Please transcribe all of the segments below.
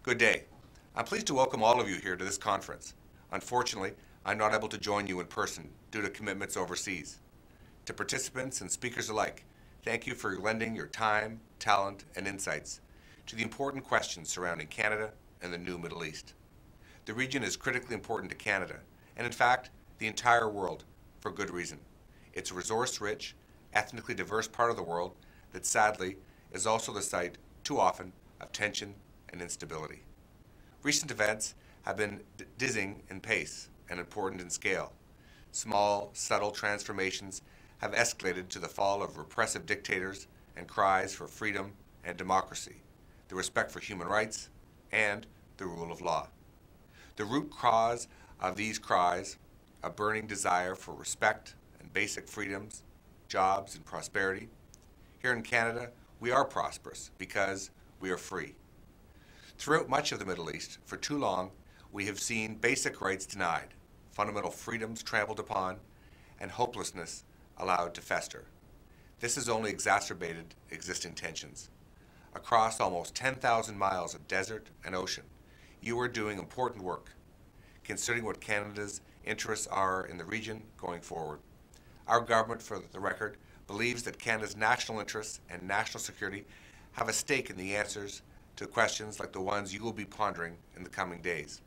Good day. I'm pleased to welcome all of you here to this conference. Unfortunately, I'm not able to join you in person due to commitments overseas. To participants and speakers alike, thank you for lending your time, talent, and insights to the important questions surrounding Canada and the new Middle East. The region is critically important to Canada, and in fact, the entire world, for good reason. It's a resource-rich, ethnically diverse part of the world that sadly is also the site, too often, of tension and instability. Recent events have been dizzying in pace and important in scale. Small, subtle transformations have escalated to the fall of repressive dictators and cries for freedom and democracy, the respect for human rights, and the rule of law. The root cause of these cries, a burning desire for respect and basic freedoms, jobs, and prosperity. Here in Canada, we are prosperous because we are free. Throughout much of the Middle East, for too long, we have seen basic rights denied, fundamental freedoms trampled upon, and hopelessness allowed to fester. This has only exacerbated existing tensions. Across almost 10,000 miles of desert and ocean, you are doing important work, considering what Canada's interests are in the region going forward. Our government, for the record, believes that Canada's national interests and national security have a stake in the answers to questions like the ones you will be pondering in the coming days.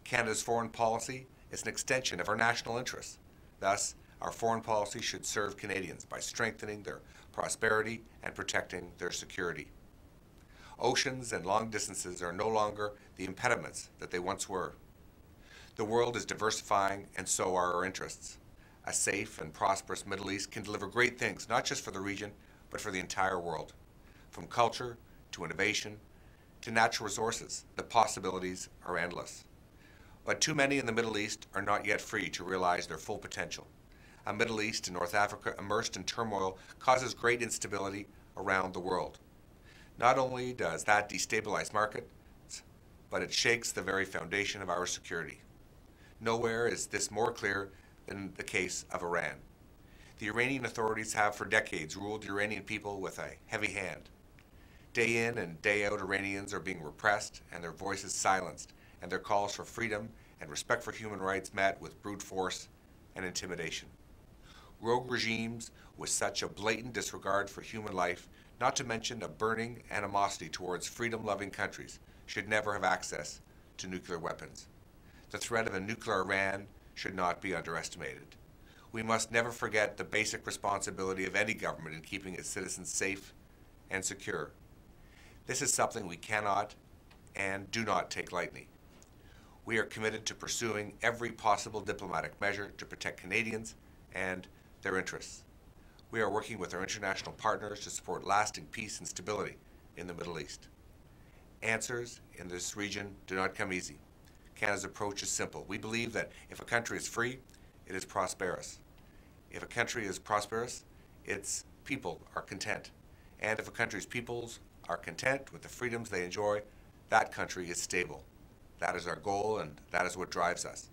Canada's foreign policy is an extension of our national interests. Thus, our foreign policy should serve Canadians by strengthening their prosperity and protecting their security. Oceans and long distances are no longer the impediments that they once were. The world is diversifying, and so are our interests. A safe and prosperous Middle East can deliver great things, not just for the region, but for the entire world. From culture to innovation to natural resources, the possibilities are endless. But too many in the Middle East are not yet free to realize their full potential. A Middle East and North Africa immersed in turmoil causes great instability around the world. Not only does that destabilize markets, but it shakes the very foundation of our security. Nowhere is this more clear than the case of Iran. The Iranian authorities have for decades ruled the Iranian people with a heavy hand. Day in and day out, Iranians are being repressed and their voices silenced, and their calls for freedom and respect for human rights met with brute force and intimidation. Rogue regimes with such a blatant disregard for human life, not to mention a burning animosity towards freedom-loving countries, should never have access to nuclear weapons. The threat of a nuclear Iran should not be underestimated. We must never forget the basic responsibility of any government in keeping its citizens safe and secure. This is something we cannot and do not take lightly. We are committed to pursuing every possible diplomatic measure to protect Canadians and their interests. We are working with our international partners to support lasting peace and stability in the Middle East. Answers in this region do not come easy. Canada's approach is simple. We believe that if a country is free, it is prosperous. If a country is prosperous, its people are content. And if a country's peoples are content with the freedoms they enjoy, that country is stable. That is our goal, and that is what drives us.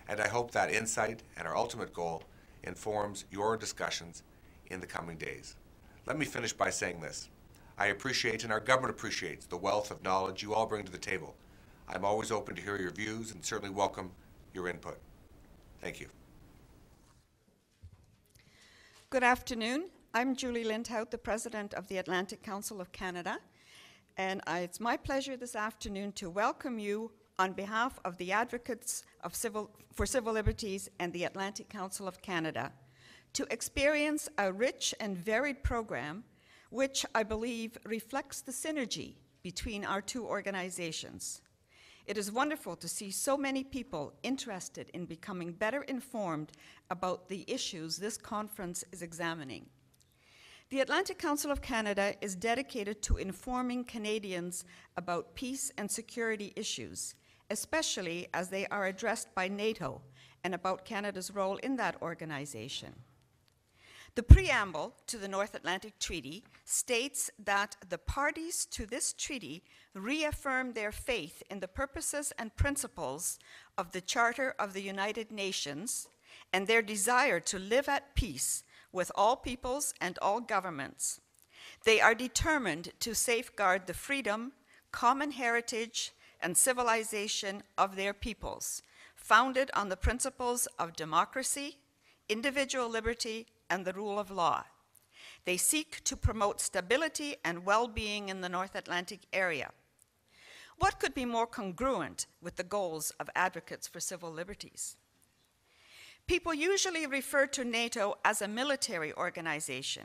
And I hope that insight and our ultimate goal informs your discussions in the coming days. Let me finish by saying this. I appreciate, and our government appreciates, the wealth of knowledge you all bring to the table. I'm always open to hear your views and certainly welcome your input. Thank you. Good afternoon. I'm Julie Lindhout, the President of the Atlantic Council of Canada, and it's my pleasure this afternoon to welcome you on behalf of the Advocates for Civil Liberties and the Atlantic Council of Canada to experience a rich and varied program which I believe reflects the synergy between our two organizations. It is wonderful to see so many people interested in becoming better informed about the issues this conference is examining. The Atlantic Council of Canada is dedicated to informing Canadians about peace and security issues, especially as they are addressed by NATO and about Canada's role in that organization. The preamble to the North Atlantic Treaty states that the parties to this treaty reaffirm their faith in the purposes and principles of the Charter of the United Nations and their desire to live at peace with all peoples and all governments. They are determined to safeguard the freedom, common heritage and civilization of their peoples, founded on the principles of democracy, individual liberty, and the rule of law. They seek to promote stability and well-being in the North Atlantic area. What could be more congruent with the goals of advocates for civil liberties? People usually refer to NATO as a military organization,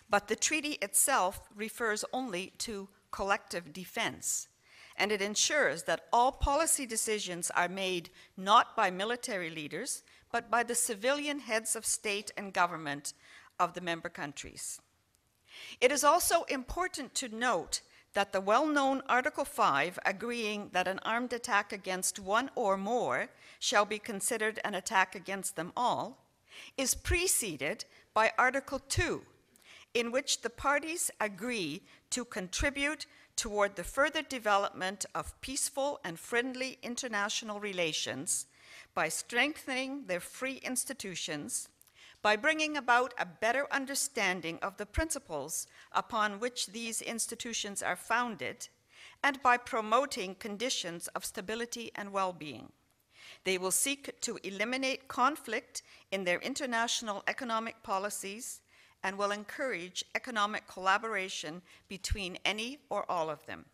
but the treaty itself refers only to collective defense, and it ensures that all policy decisions are made not by military leaders, but by the civilian heads of state and government of the member countries. It is also important to note that the well-known Article 5, agreeing that an armed attack against one or more shall be considered an attack against them all, is preceded by Article 2, in which the parties agree to contribute toward the further development of peaceful and friendly international relations by strengthening their free institutions, by bringing about a better understanding of the principles upon which these institutions are founded, and by promoting conditions of stability and well-being. They will seek to eliminate conflict in their international economic policies and will encourage economic collaboration between any or all of them.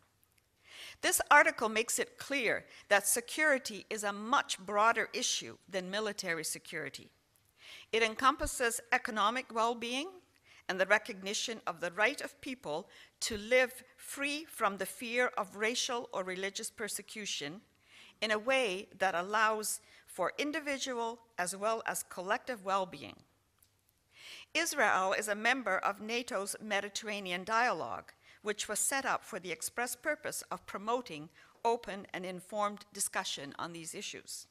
This article makes it clear that security is a much broader issue than military security. It encompasses economic well-being and the recognition of the right of people to live free from the fear of racial or religious persecution in a way that allows for individual as well as collective well-being. Israel is a member of NATO's Mediterranean Dialogue, which was set up for the express purpose of promoting open and informed discussion on these issues.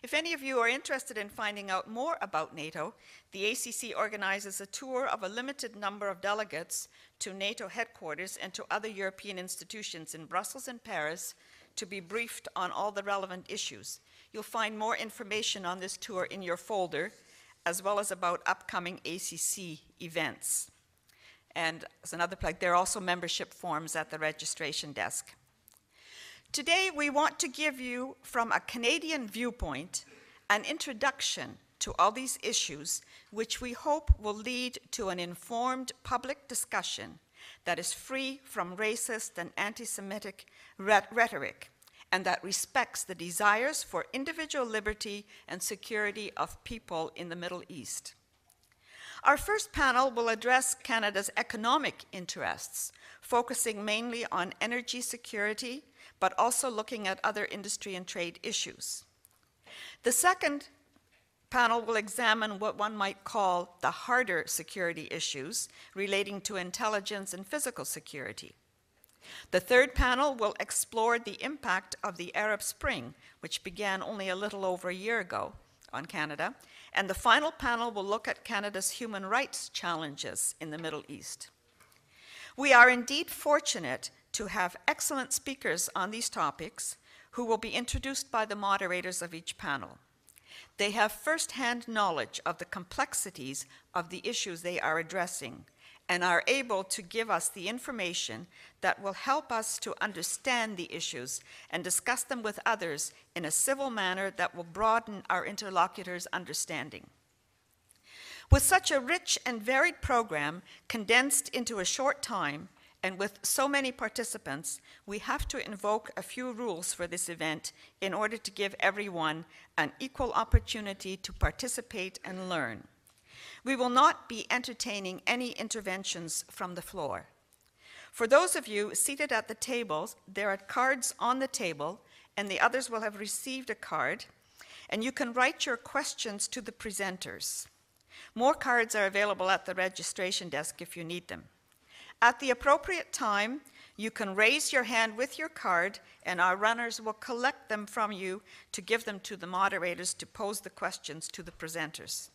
If any of you are interested in finding out more about NATO, the ACC organizes a tour of a limited number of delegates to NATO headquarters and to other European institutions in Brussels and Paris to be briefed on all the relevant issues. You'll find more information on this tour in your folder, as well as about upcoming ACC events. And as another plug, there are also membership forms at the registration desk. Today, we want to give you, from a Canadian viewpoint, an introduction to all these issues, which we hope will lead to an informed public discussion that is free from racist and anti-Semitic rhetoric, and that respects the desires for individual liberty and security of people in the Middle East. Our first panel will address Canada's economic interests, focusing mainly on energy security, but also looking at other industry and trade issues. The second panel will examine what one might call the harder security issues relating to intelligence and physical security. The third panel will explore the impact of the Arab Spring, which began only a little over a year ago on Canada, and the final panel will look at Canada's human rights challenges in the Middle East. We are indeed fortunate to have excellent speakers on these topics who will be introduced by the moderators of each panel. They have first-hand knowledge of the complexities of the issues they are addressing and are able to give us the information that will help us to understand the issues and discuss them with others in a civil manner that will broaden our interlocutors' understanding. With such a rich and varied program condensed into a short time, and with so many participants, we have to invoke a few rules for this event in order to give everyone an equal opportunity to participate and learn. We will not be entertaining any interventions from the floor. For those of you seated at the tables, there are cards on the table, and the others will have received a card, and you can write your questions to the presenters. More cards are available at the registration desk if you need them. At the appropriate time, you can raise your hand with your card, and our runners will collect them from you to give them to the moderators to pose the questions to the presenters.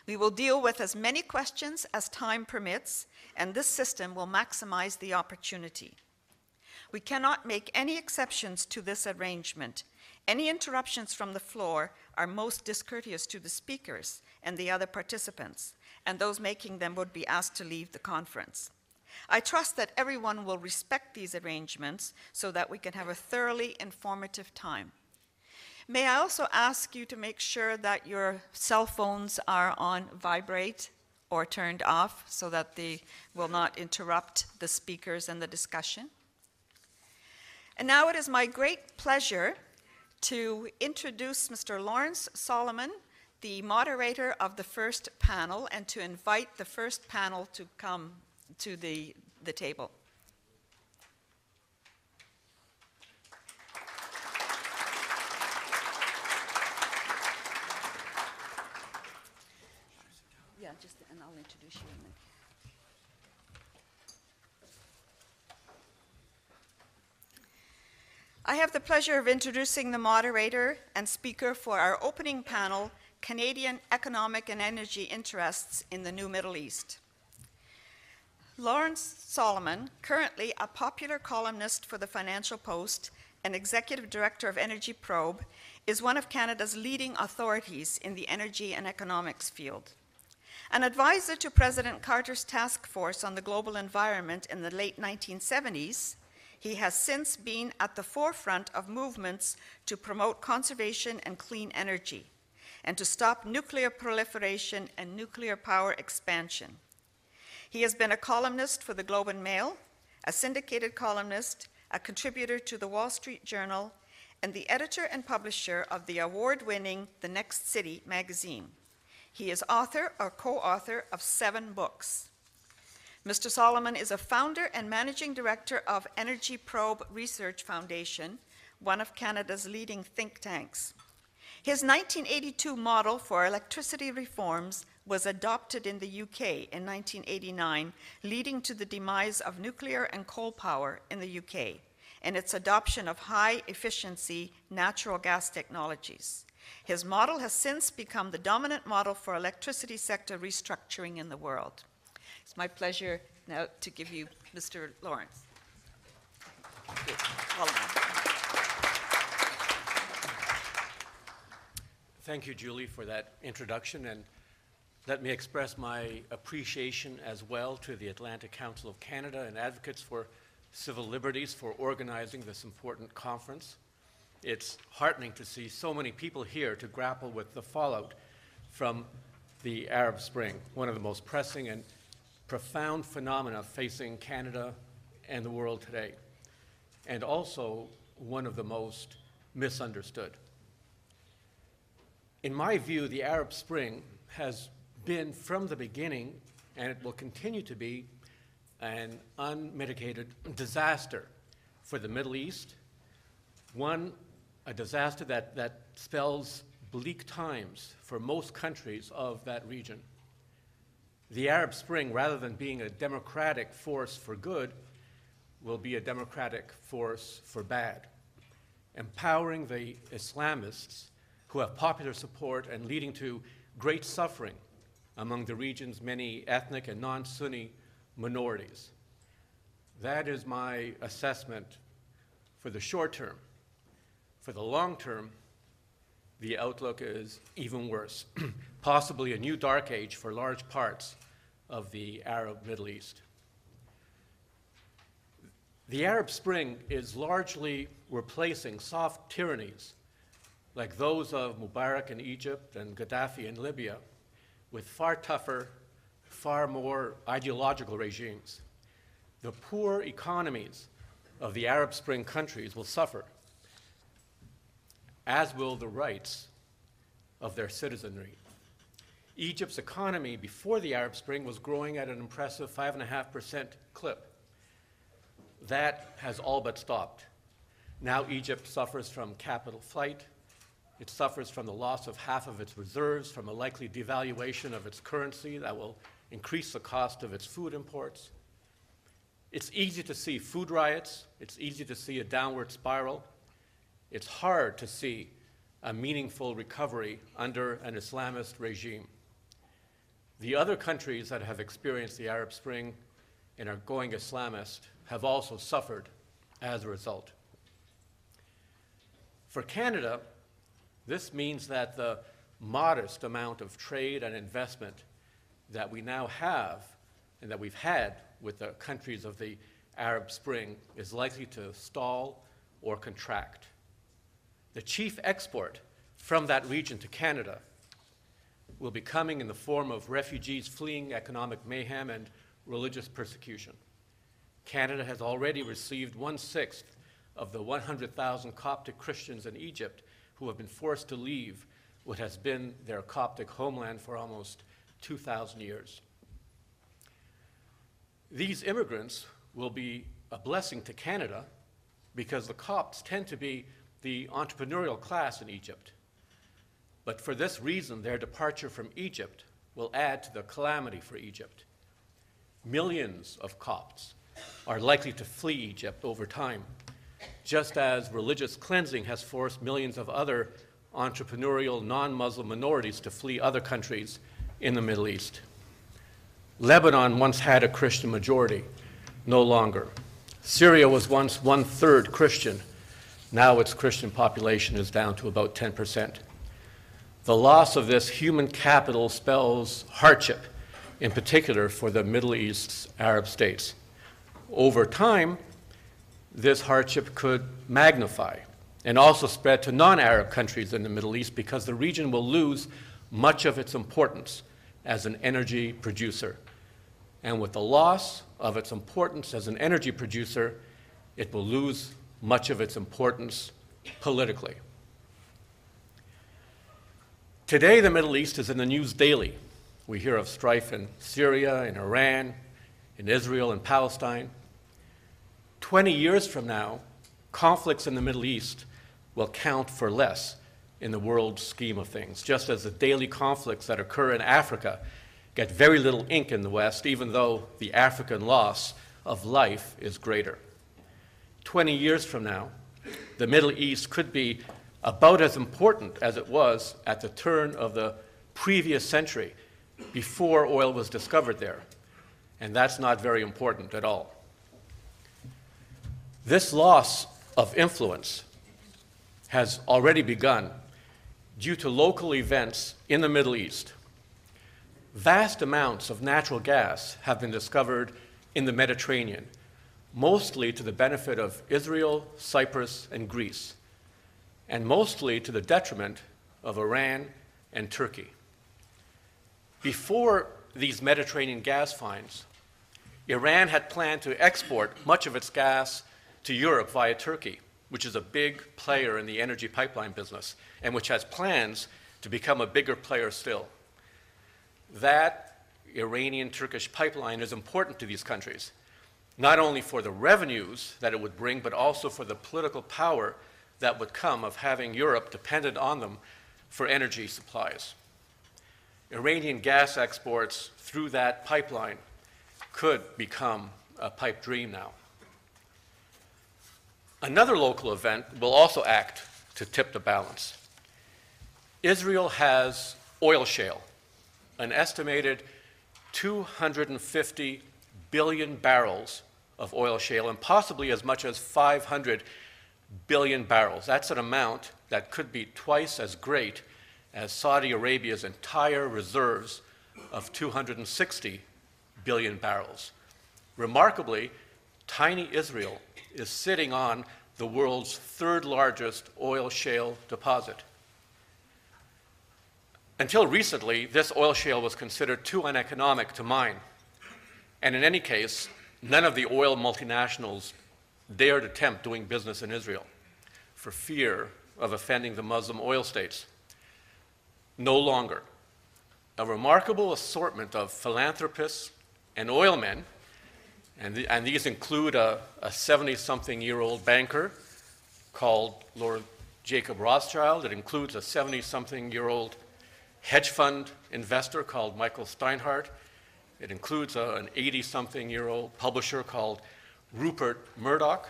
We will deal with as many questions as time permits, and this system will maximize the opportunity. We cannot make any exceptions to this arrangement. Any interruptions from the floor are most discourteous to the speakers and the other participants, and those making them would be asked to leave the conference. I trust that everyone will respect these arrangements so that we can have a thoroughly informative time. May I also ask you to make sure that your cell phones are on vibrate or turned off so that they will not interrupt the speakers and the discussion. And now it is my great pleasure to introduce Mr. Lawrence Solomon, the moderator of the first panel, and to invite the first panel to come to the table. Yeah, and I'll introduce you in a minute. I have the pleasure of introducing the moderator and speaker for our opening panel, Canadian Economic and Energy Interests in the New Middle East. Lawrence Solomon, currently a popular columnist for the Financial Post and Executive Director of Energy Probe, is one of Canada's leading authorities in the energy and economics field. An advisor to President Carter's task force on the global environment in the late 1970s, he has since been at the forefront of movements to promote conservation and clean energy, and to stop nuclear proliferation and nuclear power expansion. He has been a columnist for the Globe and Mail, a syndicated columnist, a contributor to the Wall Street Journal, and the editor and publisher of the award-winning The Next City magazine. He is author or co-author of 7 books. Mr. Solomon is a founder and managing director of Energy Probe Research Foundation, one of Canada's leading think tanks. His 1982 model for electricity reforms was adopted in the UK in 1989, leading to the demise of nuclear and coal power in the UK, and its adoption of high-efficiency natural gas technologies. His model has since become the dominant model for electricity sector restructuring in the world. It's my pleasure now to give you Mr. Lawrence. Thank you, Julie, for that introduction, and let me express my appreciation as well to the Atlantic Council of Canada and Advocates for Civil Liberties for organizing this important conference. It's heartening to see so many people here to grapple with the fallout from the Arab Spring, one of the most pressing and profound phenomena facing Canada and the world today, and also one of the most misunderstood. In my view, the Arab Spring has been from the beginning, and it will continue to be, an unmitigated disaster for the Middle East, a disaster that spells bleak times for most countries of that region. The Arab Spring, rather than being a democratic force for good, will be a democratic force for bad, empowering the Islamists who have popular support and leading to great suffering among the region's many ethnic and non-Sunni minorities. That is my assessment for the short term. For the long term, the outlook is even worse, possibly a new dark age for large parts of the Arab Middle East. The Arab Spring is largely replacing soft tyrannies like those of Mubarak in Egypt and Gaddafi in Libya with far tougher, far more ideological regimes. The poor economies of the Arab Spring countries will suffer, as will the rights of their citizenry. Egypt's economy before the Arab Spring was growing at an impressive 5.5% clip. That has all but stopped. Now Egypt suffers from capital flight. It suffers from the loss of half of its reserves, from a likely devaluation of its currency that will increase the cost of its food imports. It's easy to see food riots. It's easy to see a downward spiral. It's hard to see a meaningful recovery under an Islamist regime. The other countries that have experienced the Arab Spring and are going Islamist have also suffered as a result. For Canada, this means that the modest amount of trade and investment that we now have and that we've had with the countries of the Arab Spring is likely to stall or contract. The chief export from that region to Canada will be coming in the form of refugees fleeing economic mayhem and religious persecution. Canada has already received 1/6 of the 100,000 Coptic Christians in Egypt who have been forced to leave what has been their Coptic homeland for almost 2,000 years. These immigrants will be a blessing to Canada because the Copts tend to be the entrepreneurial class in Egypt. But for this reason, their departure from Egypt will add to the calamity for Egypt. Millions of Copts are likely to flee Egypt over time, just as religious cleansing has forced millions of other entrepreneurial non-Muslim minorities to flee other countries in the Middle East. Lebanon once had a Christian majority, no longer. Syria was once 1/3 Christian. Now its Christian population is down to about 10%. The loss of this human capital spells hardship, in particular for the Middle East's Arab states. Over time, this hardship could magnify and also spread to non-Arab countries in the Middle East because the region will lose much of its importance as an energy producer. And with the loss of its importance as an energy producer, it will lose much of its importance politically. Today, the Middle East is in the news daily. We hear of strife in Syria, in Iran, in Israel, and Palestine. 20 years from now, conflicts in the Middle East will count for less in the world scheme of things, just as the daily conflicts that occur in Africa get very little ink in the West, even though the African loss of life is greater. 20 years from now, the Middle East could be about as important as it was at the turn of the previous century, before oil was discovered there. And that's not very important at all. This loss of influence has already begun due to local events in the Middle East. Vast amounts of natural gas have been discovered in the Mediterranean, mostly to the benefit of Israel, Cyprus, and Greece, and mostly to the detriment of Iran and Turkey. Before these Mediterranean gas finds, Iran had planned to export much of its gas to Europe via Turkey, which is a big player in the energy pipeline business, and which has plans to become a bigger player still. That Iranian-Turkish pipeline is important to these countries, not only for the revenues that it would bring, but also for the political power that would come of having Europe dependent on them for energy supplies. Iranian gas exports through that pipeline could become a pipe dream now. Another local event will also act to tip the balance. Israel has oil shale, an estimated 250 billion barrels of oil shale, and possibly as much as 500 billion barrels. That's an amount that could be twice as great as Saudi Arabia's entire reserves of 260 billion barrels. Remarkably, tiny Israel is sitting on the world's third largest oil shale deposit. Until recently, this oil shale was considered too uneconomic to mine. And in any case, none of the oil multinationals dared attempt doing business in Israel for fear of offending the Muslim oil states. No longer. A remarkable assortment of philanthropists and oilmen, and these include a 70-something-year-old banker called Lord Jacob Rothschild. It includes a 70-something-year-old hedge fund investor called Michael Steinhardt. It includes an 80-something-year-old publisher called Rupert Murdoch.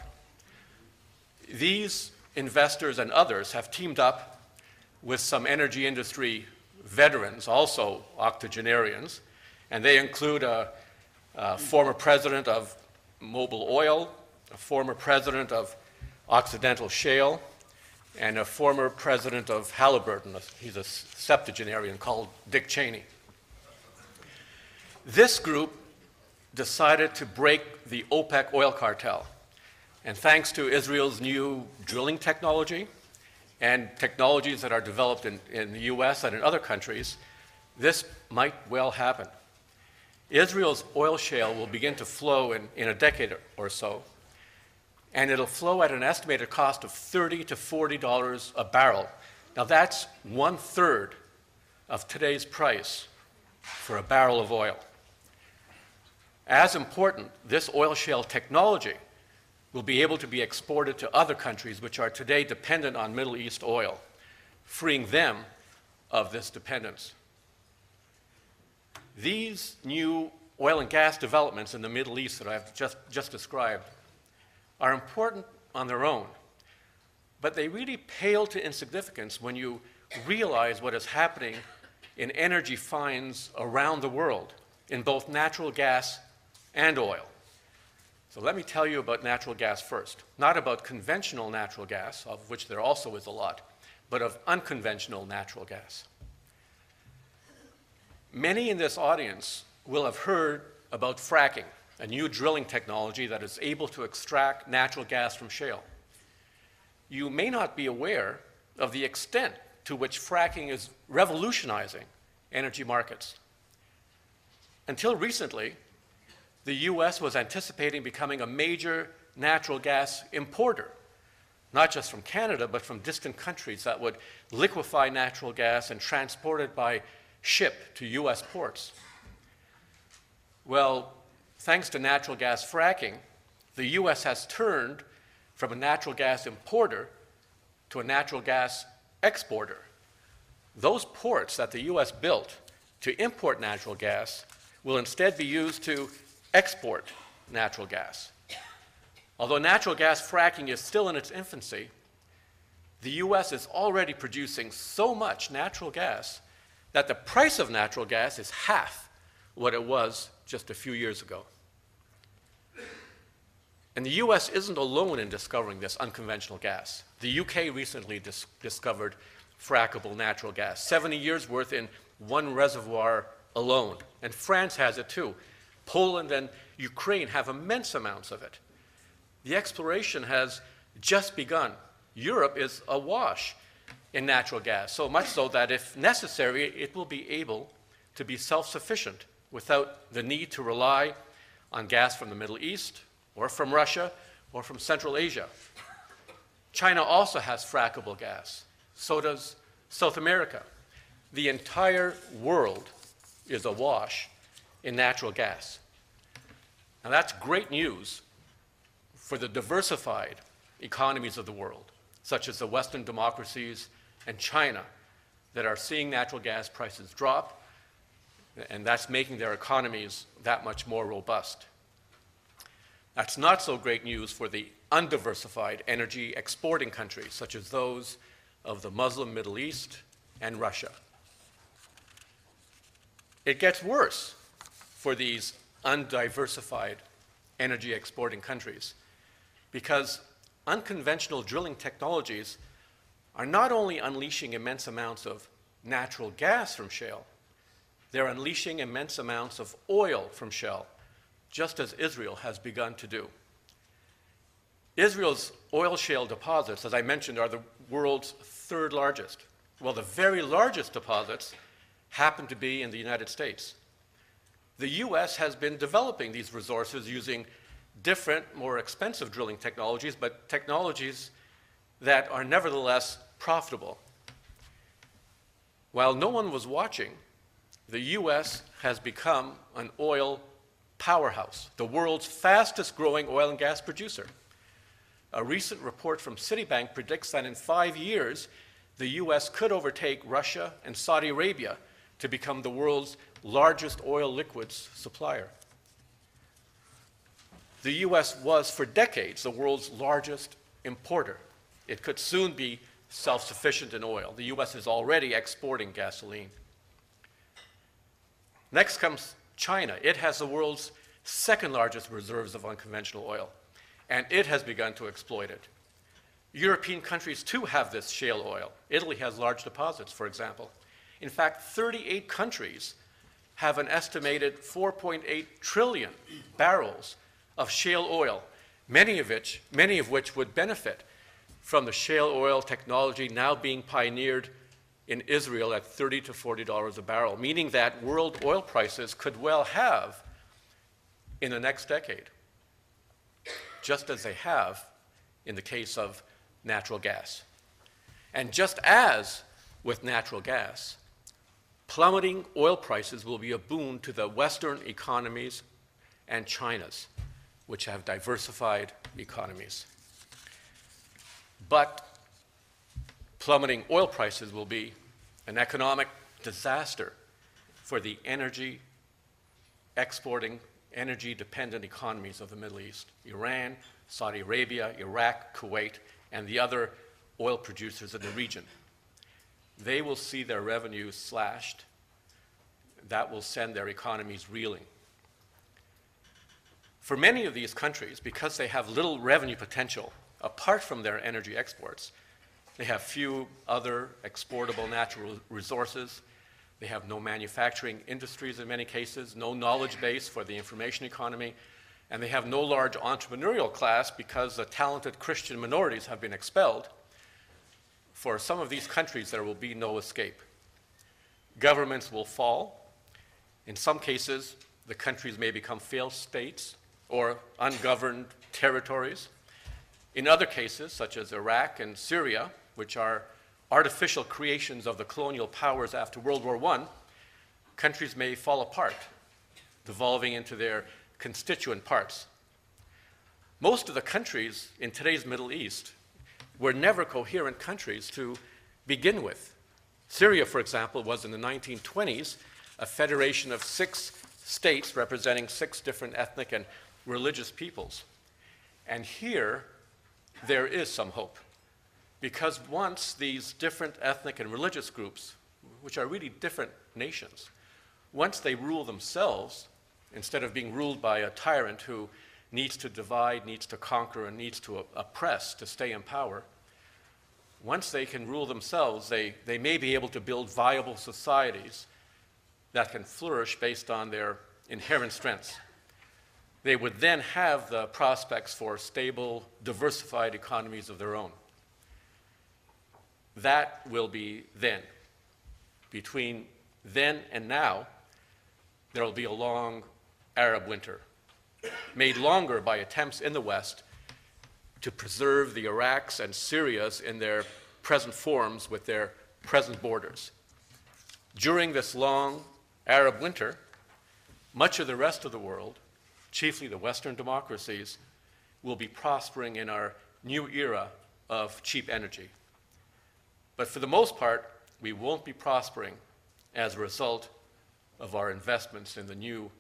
These investors and others have teamed up with some energy industry veterans, also octogenarians, and they include a former president of Mobil Oil, a former president of Occidental Shale, and a former president of Halliburton. He's a septuagenarian called Dick Cheney. This group decided to break the OPEC oil cartel. And thanks to Israel's new drilling technology and technologies that are developed in the US and in other countries, this might well happen. Israel's oil shale will begin to flow in a decade or so, and it'll flow at an estimated cost of $30 to $40 a barrel. Now that's 1/3 of today's price for a barrel of oil. As important, this oil shale technology will be able to be exported to other countries which are today dependent on Middle East oil, freeing them of this dependence. These new oil and gas developments in the Middle East that I've just described are important on their own, but they really pale to insignificance when you realize what is happening in energy finds around the world in both natural gas and oil. So let me tell you about natural gas first. Not about conventional natural gas, of which there also is a lot, but of unconventional natural gas. Many in this audience will have heard about fracking, a new drilling technology that is able to extract natural gas from shale. You may not be aware of the extent to which fracking is revolutionizing energy markets. Until recently, the US was anticipating becoming a major natural gas importer, not just from Canada, but from distant countries that would liquefy natural gas and transport it by ship to US ports. Well, thanks to natural gas fracking, the US has turned from a natural gas importer to a natural gas exporter. Those ports that the US built to import natural gas will instead be used to export natural gas. Although natural gas fracking is still in its infancy, the US is already producing so much natural gas that the price of natural gas is half what it was just a few years ago. And the US isn't alone in discovering this unconventional gas. The UK recently discovered frackable natural gas, 70 years worth in one reservoir alone. And France has it too. Poland and Ukraine have immense amounts of it. The exploration has just begun. Europe is awash in natural gas, so much so that if necessary, it will be able to be self-sufficient without the need to rely on gas from the Middle East or from Russia or from Central Asia. China also has frackable gas. So does South America. The entire world is awash in natural gas. Now that's great news for the diversified economies of the world, such as the Western democracies and China, that are seeing natural gas prices drop, and that's making their economies that much more robust. That's not so great news for the undiversified energy exporting countries, such as those of the Muslim Middle East and Russia. It gets worse for these undiversified energy exporting countries because unconventional drilling technologies are not only unleashing immense amounts of natural gas from shale, they're unleashing immense amounts of oil from shale, just as Israel has begun to do. Israel's oil shale deposits, as I mentioned, are the world's third largest. Well, the very largest deposits happen to be in the United States. The US has been developing these resources using different, more expensive drilling technologies, but technologies that are nevertheless profitable. While no one was watching, the US has become an oil powerhouse, the world's fastest growing oil and gas producer. A recent report from Citibank predicts that in 5 years, the US could overtake Russia and Saudi Arabia to become the world's largest oil liquids supplier. The US was, for decades, the world's largest importer. It could soon be self-sufficient in oil. The US is already exporting gasoline. Next comes China. It has the world's second largest reserves of unconventional oil, and it has begun to exploit it. European countries too have this shale oil. Italy has large deposits, for example. In fact, 38 countries have an estimated 4.8 trillion barrels of shale oil, many of which would benefit from the shale oil technology now being pioneered in Israel at $30 to $40 a barrel, meaning that world oil prices could well have in the next decade, just as they have in the case of natural gas. And just as with natural gas, plummeting oil prices will be a boon to the Western economies and China's, which have diversified economies. But plummeting oil prices will be an economic disaster for the energy exporting, energy-dependent economies of the Middle East: Iran, Saudi Arabia, Iraq, Kuwait, and the other oil producers in the region. They will see their revenues slashed. That will send their economies reeling. For many of these countries, because they have little revenue potential apart from their energy exports, they have few other exportable natural resources. They have no manufacturing industries in many cases, no knowledge base for the information economy, and they have no large entrepreneurial class because the talented Christian minorities have been expelled. For some of these countries, there will be no escape. Governments will fall. In some cases, the countries may become failed states or ungoverned territories. In other cases, such as Iraq and Syria, which are artificial creations of the colonial powers after World War I, countries may fall apart, devolving into their constituent parts. Most of the countries in today's Middle East were never coherent countries to begin with. Syria, for example, was in the 1920s a federation of 6 states representing 6 different ethnic and religious peoples. And here, there is some hope. Because once these different ethnic and religious groups, which are really different nations, once they rule themselves, instead of being ruled by a tyrant who needs to divide, needs to conquer, and needs to oppress to stay in power, once they can rule themselves, they may be able to build viable societies that can flourish based on their inherent strengths. They would then have the prospects for stable, diversified economies of their own. That will be then. Between then and now, there will be a long Arab winter, made longer by attempts in the West to preserve the Iraqs and Syrias in their present forms with their present borders. During this long Arab winter, much of the rest of the world, chiefly the Western democracies, will be prospering in our new era of cheap energy. But for the most part, we won't be prospering as a result of our investments in the new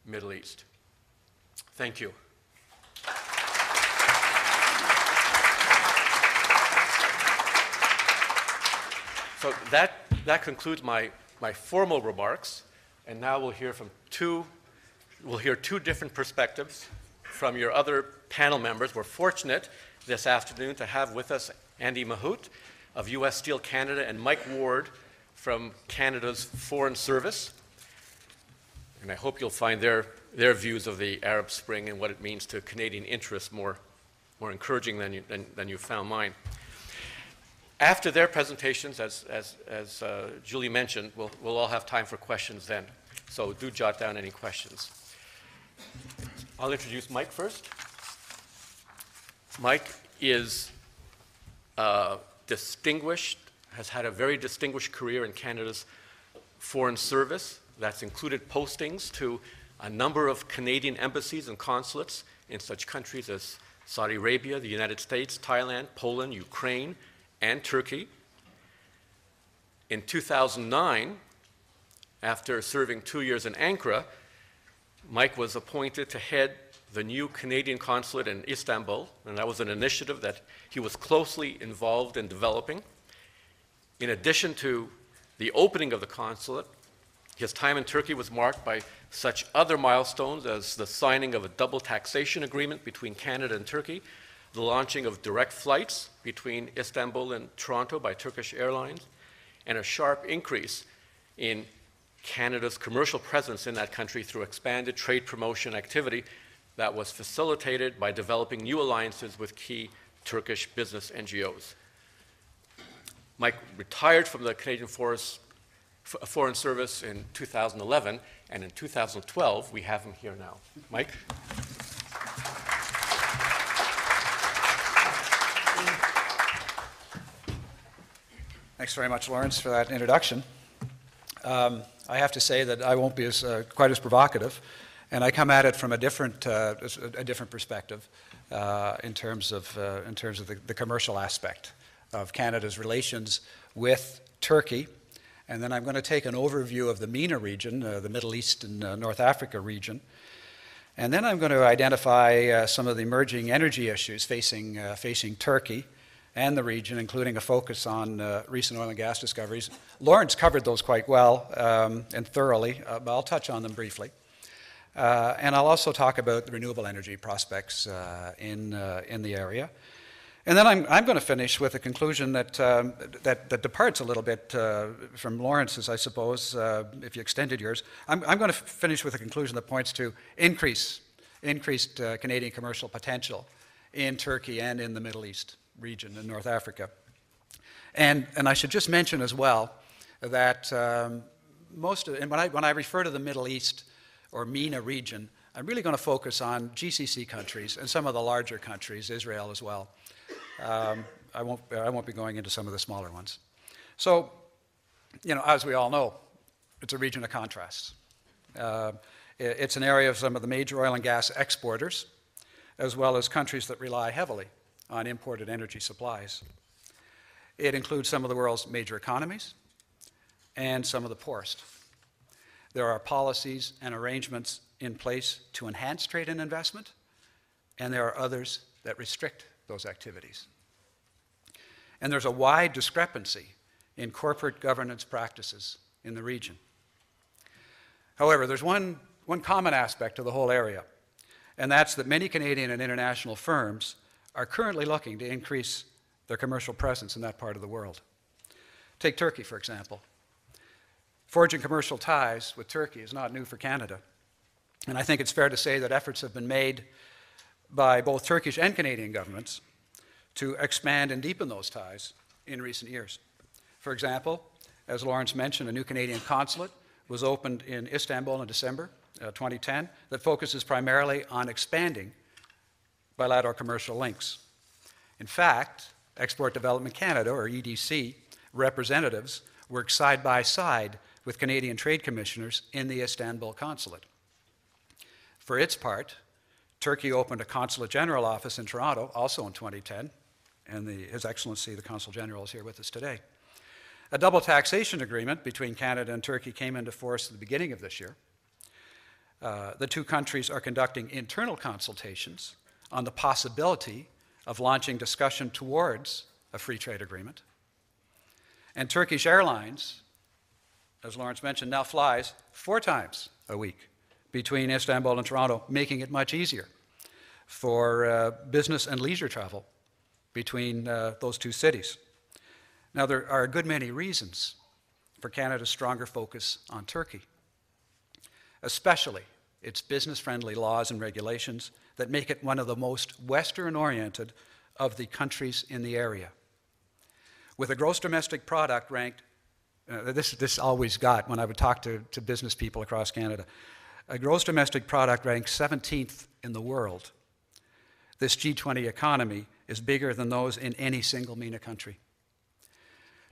Middle East. Thank you. So that concludes my formal remarks, and now we'll hear two different perspectives from your other panel members. We're fortunate this afternoon to have with us Andy Mahut of U.S.Steel Canada and Mike Ward from Canada's Foreign Service. And I hope you'll find their views of the Arab Spring and what it means to Canadian interests more encouraging than you found mine. After their presentations, as Julie mentioned, we'll all have time for questions then. So do jot down any questions. I'll introduce Mike first. Mike is distinguished, has had a very distinguished career in Canada's Foreign Service. That's included postings to a number of Canadian embassies and consulates in such countries as Saudi Arabia, the United States, Thailand, Poland, Ukraine, and Turkey. In 2009, after serving 2 years in Ankara, Mike was appointed to head the new Canadian consulate in Istanbul, and that was an initiative that he was closely involved in developing. In addition to the opening of the consulate, his time in Turkey was marked by such other milestones as the signing of a double taxation agreement between Canada and Turkey, the launching of direct flights between Istanbul and Toronto by Turkish Airlines, and a sharp increase in Canada's commercial presence in that country through expanded trade promotion activity that was facilitated by developing new alliances with key Turkish business NGOs. Mike retired from the Canadian Foreign Service in 2011, and in 2012, we have him here now. Mike? Thanks very much, Lawrence, for that introduction. I have to say that I won't be quite as provocative, and I come at it from a different perspective in terms of the commercial aspect of Canada's relations with Turkey. And then I'm going to take an overview of the MENA region, the Middle East and North Africa region. And then I'm going to identify some of the emerging energy issues facing Turkey and the region, including a focus on recent oil and gas discoveries. Lawrence covered those quite well and thoroughly, but I'll touch on them briefly. And I'll also talk about the renewable energy prospects in the area. And then I'm going to finish with a conclusion that departs a little bit from Lawrence's, I suppose, if you extended yours. I'm going to finish with a conclusion that points to increased Canadian commercial potential in Turkey and in the Middle East region in North Africa. And I should just mention as well that when I refer to the Middle East or MENA region, I'm really going to focus on GCC countries and some of the larger countries, Israel as well. I won't be going into some of the smaller ones. So, as we all know, it's a region of contrasts. It's an area of some of the major oil and gas exporters, as well as countries that rely heavily on imported energy supplies. It includes some of the world's major economies and some of the poorest. There are policies and arrangements in place to enhance trade and investment, and there are others that restrict those activities. And there's a wide discrepancy in corporate governance practices in the region. However, there's one common aspect to the whole area, and that's that many Canadian and international firms are currently looking to increase their commercial presence in that part of the world. Take Turkey, for example. Forging commercial ties with Turkey is not new for Canada, and I think it's fair to say that efforts have been made by both Turkish and Canadian governments to expand and deepen those ties in recent years. For example, as Lawrence mentioned, a new Canadian consulate was opened in Istanbul in December 2010 that focuses primarily on expanding bilateral commercial links. In fact, Export Development Canada, or EDC, representatives worked side by side with Canadian trade commissioners in the Istanbul consulate. For its part, Turkey opened a Consulate General office in Toronto, also in 2010, and His Excellency, the Consul General, is here with us today. A double taxation agreement between Canada and Turkey came into force at the beginning of this year. The two countries are conducting internal consultations on the possibility of launching discussion towards a free trade agreement. And Turkish Airlines, as Lawrence mentioned, now flies 4 times a week between Istanbul and Toronto, making it much easier for business and leisure travel between those two cities. Now, there are a good many reasons for Canada's stronger focus on Turkey, especially its business-friendly laws and regulations that make it one of the most Western-oriented of the countries in the area. With a gross domestic product ranked, this always got when I would talk to business people across Canada, a gross domestic product ranked 17th in the world. This G20 economy is bigger than those in any single MENA country.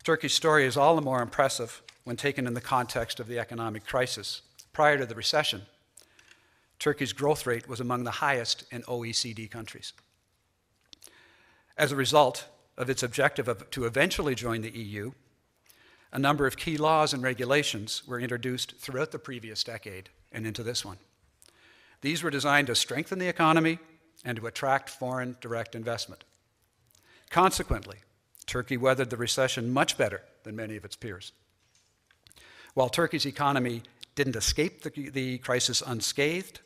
Turkey's story is all the more impressive when taken in the context of the economic crisis. Prior to the recession, Turkey's growth rate was among the highest in OECD countries. As a result of its objective to eventually join the EU, a number of key laws and regulations were introduced throughout the previous decade and into this one. These were designed to strengthen the economy and to attract foreign direct investment. Consequently, Turkey weathered the recession much better than many of its peers. While Turkey's economy didn't escape the crisis unscathed,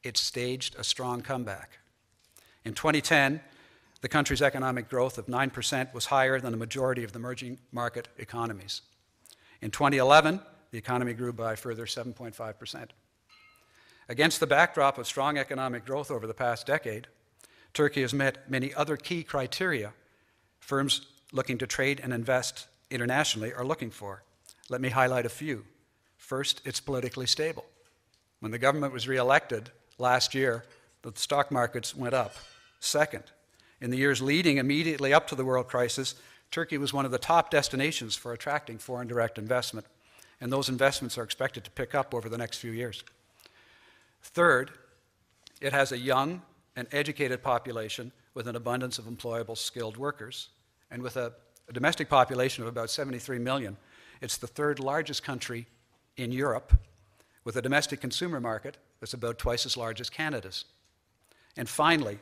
it staged a strong comeback. In 2010, the country's economic growth of 9% was higher than the majority of the emerging market economies. In 2011, the economy grew by a further 7.5%. Against the backdrop of strong economic growth over the past decade, Turkey has met many other key criteria firms looking to trade and invest internationally are looking for. Let me highlight a few. First, it's politically stable. When the government was re-elected last year, the stock markets went up. Second, in the years leading immediately up to the world crisis, Turkey was one of the top destinations for attracting foreign direct investment, and those investments are expected to pick up over the next few years. Third, it has a young and educated population with an abundance of employable skilled workers, and with a domestic population of about 73 million, it's the third largest country in Europe, with a domestic consumer market that's about twice as large as Canada's. And finally,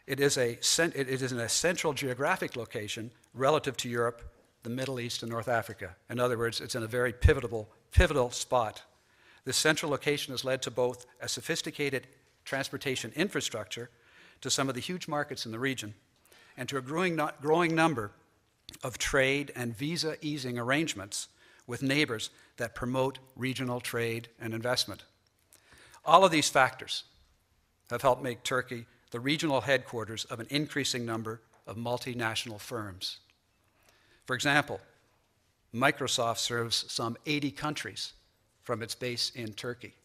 it is in a central geographic location relative to Europe, the Middle East, and North Africa. In other words, it's in a very pivotal spot. This central location has led to both a sophisticated transportation infrastructure to some of the huge markets in the region, and to a growing number of trade and visa easing arrangements with neighbors that promote regional trade and investment. All of these factors have helped make Turkey the regional headquarters of an increasing number of multinational firms. For example, Microsoft serves some 80 countries from its base in Turkey.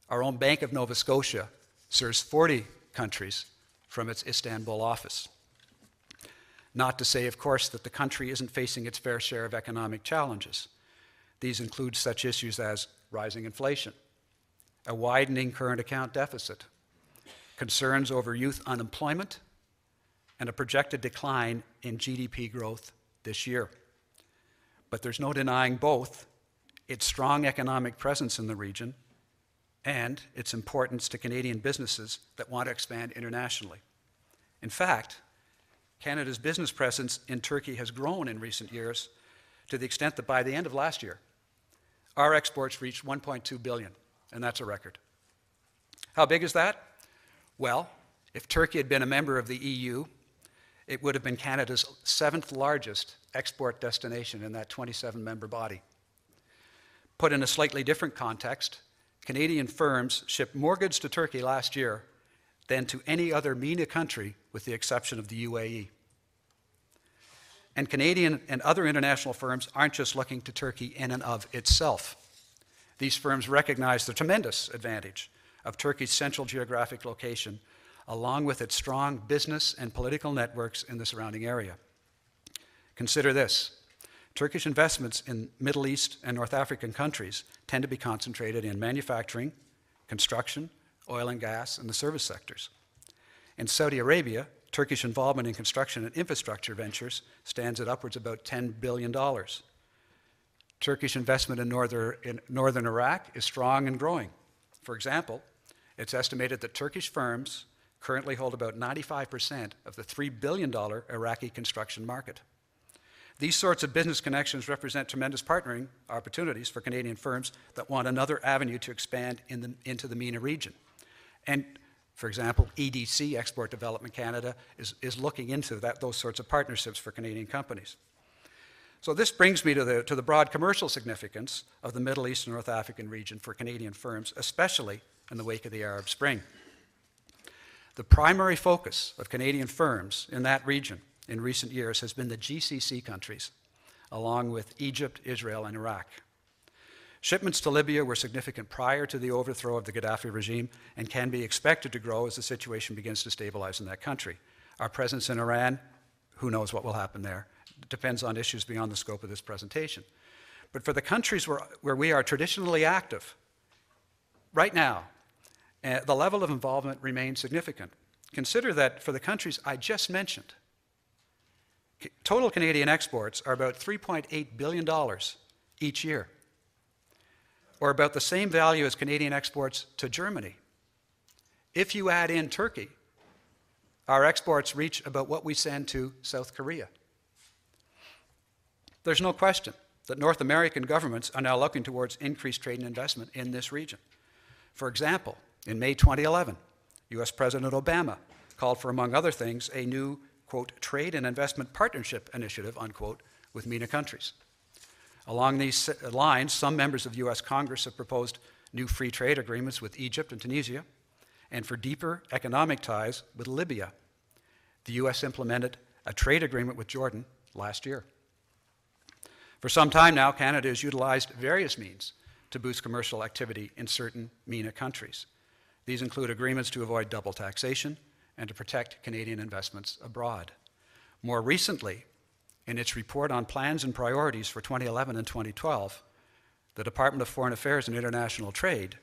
Our own Bank of Nova Scotia serves 40 countries from its Istanbul office. Not to say, of course, that the country isn't facing its fair share of economic challenges. These include such issues as rising inflation, a widening current account deficit, concerns over youth unemployment, and a projected decline in GDP growth this year. But there's no denying both its strong economic presence in the region and its importance to Canadian businesses that want to expand internationally. In fact, Canada's business presence in Turkey has grown in recent years to the extent that by the end of last year, our exports reached $1.2 billion, and that's a record. How big is that? Well, if Turkey had been a member of the EU, it would have been Canada's 7th largest export destination in that 27-member body. Put in a slightly different context, Canadian firms shipped more goods to Turkey last year than to any other MENA country with the exception of the UAE. And Canadian and other international firms aren't just looking to Turkey in and of itself. These firms recognize the tremendous advantage of Turkey's central geographic location, along with its strong business and political networks in the surrounding area. Consider this. Turkish investments in Middle East and North African countries tend to be concentrated in manufacturing, construction, oil and gas, and the service sectors. In Saudi Arabia, Turkish involvement in construction and infrastructure ventures stands at upwards of about $10 billion. Turkish investment in northern Iraq is strong and growing. For example, it's estimated that Turkish firms currently hold about 95% of the $3 billion Iraqi construction market. These sorts of business connections represent tremendous partnering opportunities for Canadian firms that want another avenue to expand into the MENA region. And, for example, EDC, Export Development Canada, is looking into those sorts of partnerships for Canadian companies. So this brings me to the broad commercial significance of the Middle East and North African region for Canadian firms, especially in the wake of the Arab Spring. The primary focus of Canadian firms in that region in recent years has been the GCC countries, along with Egypt, Israel, and Iraq. Shipments to Libya were significant prior to the overthrow of the Gaddafi regime and can be expected to grow as the situation begins to stabilize in that country. Our presence in Iran, who knows what will happen there? It depends on issues beyond the scope of this presentation. But for the countries where we are traditionally active, right now, the level of involvement remains significant. Consider that for the countries I just mentioned, total Canadian exports are about $3.8 billion each year, or about the same value as Canadian exports to Germany. If you add in Turkey, our exports reach about what we send to South Korea. There's no question that North American governments are now looking towards increased trade and investment in this region. For example, in May 2011, U.S. President Obama called for, among other things, a new, quote, trade and investment partnership initiative, unquote, with MENA countries. Along these lines, some members of U.S. Congress have proposed new free trade agreements with Egypt and Tunisia, and for deeper economic ties with Libya. The U.S. implemented a trade agreement with Jordan last year. For some time now, Canada has utilized various means to boost commercial activity in certain MENA countries. These include agreements to avoid double taxation and to protect Canadian investments abroad. More recently, in its report on plans and priorities for 2011 and 2012, the Department of Foreign Affairs and International Trade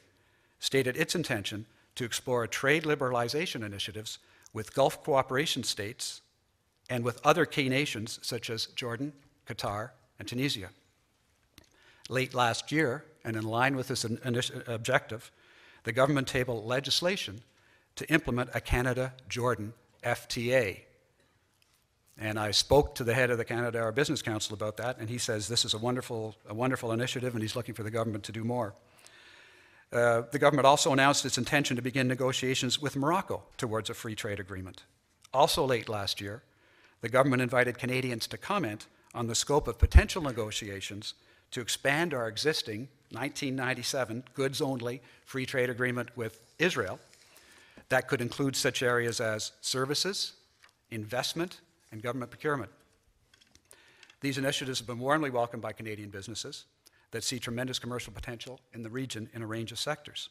stated its intention to explore trade liberalization initiatives with Gulf cooperation states and with other key nations such as Jordan, Qatar, and Tunisia. Late last year, and in line with this objective, the government tabled legislation to implement a Canada-Jordan FTA. And I spoke to the head of the Canada Business Council about that, and he says this is a wonderful initiative, and he's looking for the government to do more. The government also announced its intention to begin negotiations with Morocco towards a free trade agreement. Also late last year, the government invited Canadians to comment on the scope of potential negotiations to expand our existing 1997 goods-only free trade agreement with Israel that could include such areas as services, investment, and government procurement. These initiatives have been warmly welcomed by Canadian businesses that see tremendous commercial potential in the region in a range of sectors.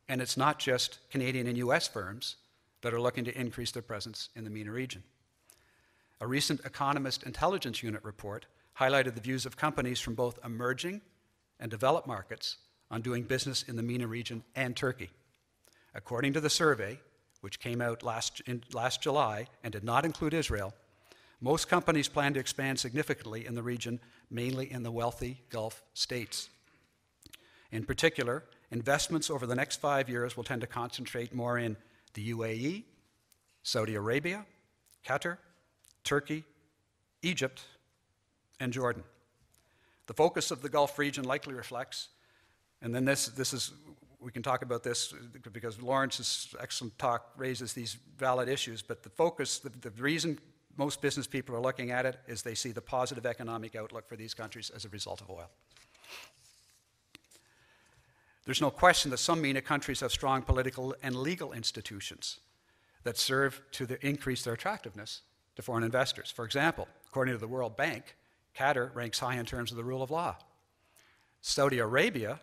And it's not just Canadian and US firms that are looking to increase their presence in the MENA region. A recent Economist Intelligence Unit report highlighted the views of companies from both emerging and developed markets on doing business in the MENA region and Turkey. According to the survey, which came out last July and did not include Israel, most companies plan to expand significantly in the region, mainly in the wealthy Gulf states. In particular, investments over the next 5 years will tend to concentrate more in the UAE, Saudi Arabia, Qatar, Turkey, Egypt, and Jordan. The focus of the Gulf region likely reflects, and then this is, we can talk about this because Lawrence's excellent talk raises these valid issues, but the focus, the reason most business people are looking at it is they see the positive economic outlook for these countries as a result of oil. There's no question that some MENA countries have strong political and legal institutions that serve to increase their attractiveness to foreign investors. For example, according to the World Bank, Qatar ranks high in terms of the rule of law. Saudi Arabia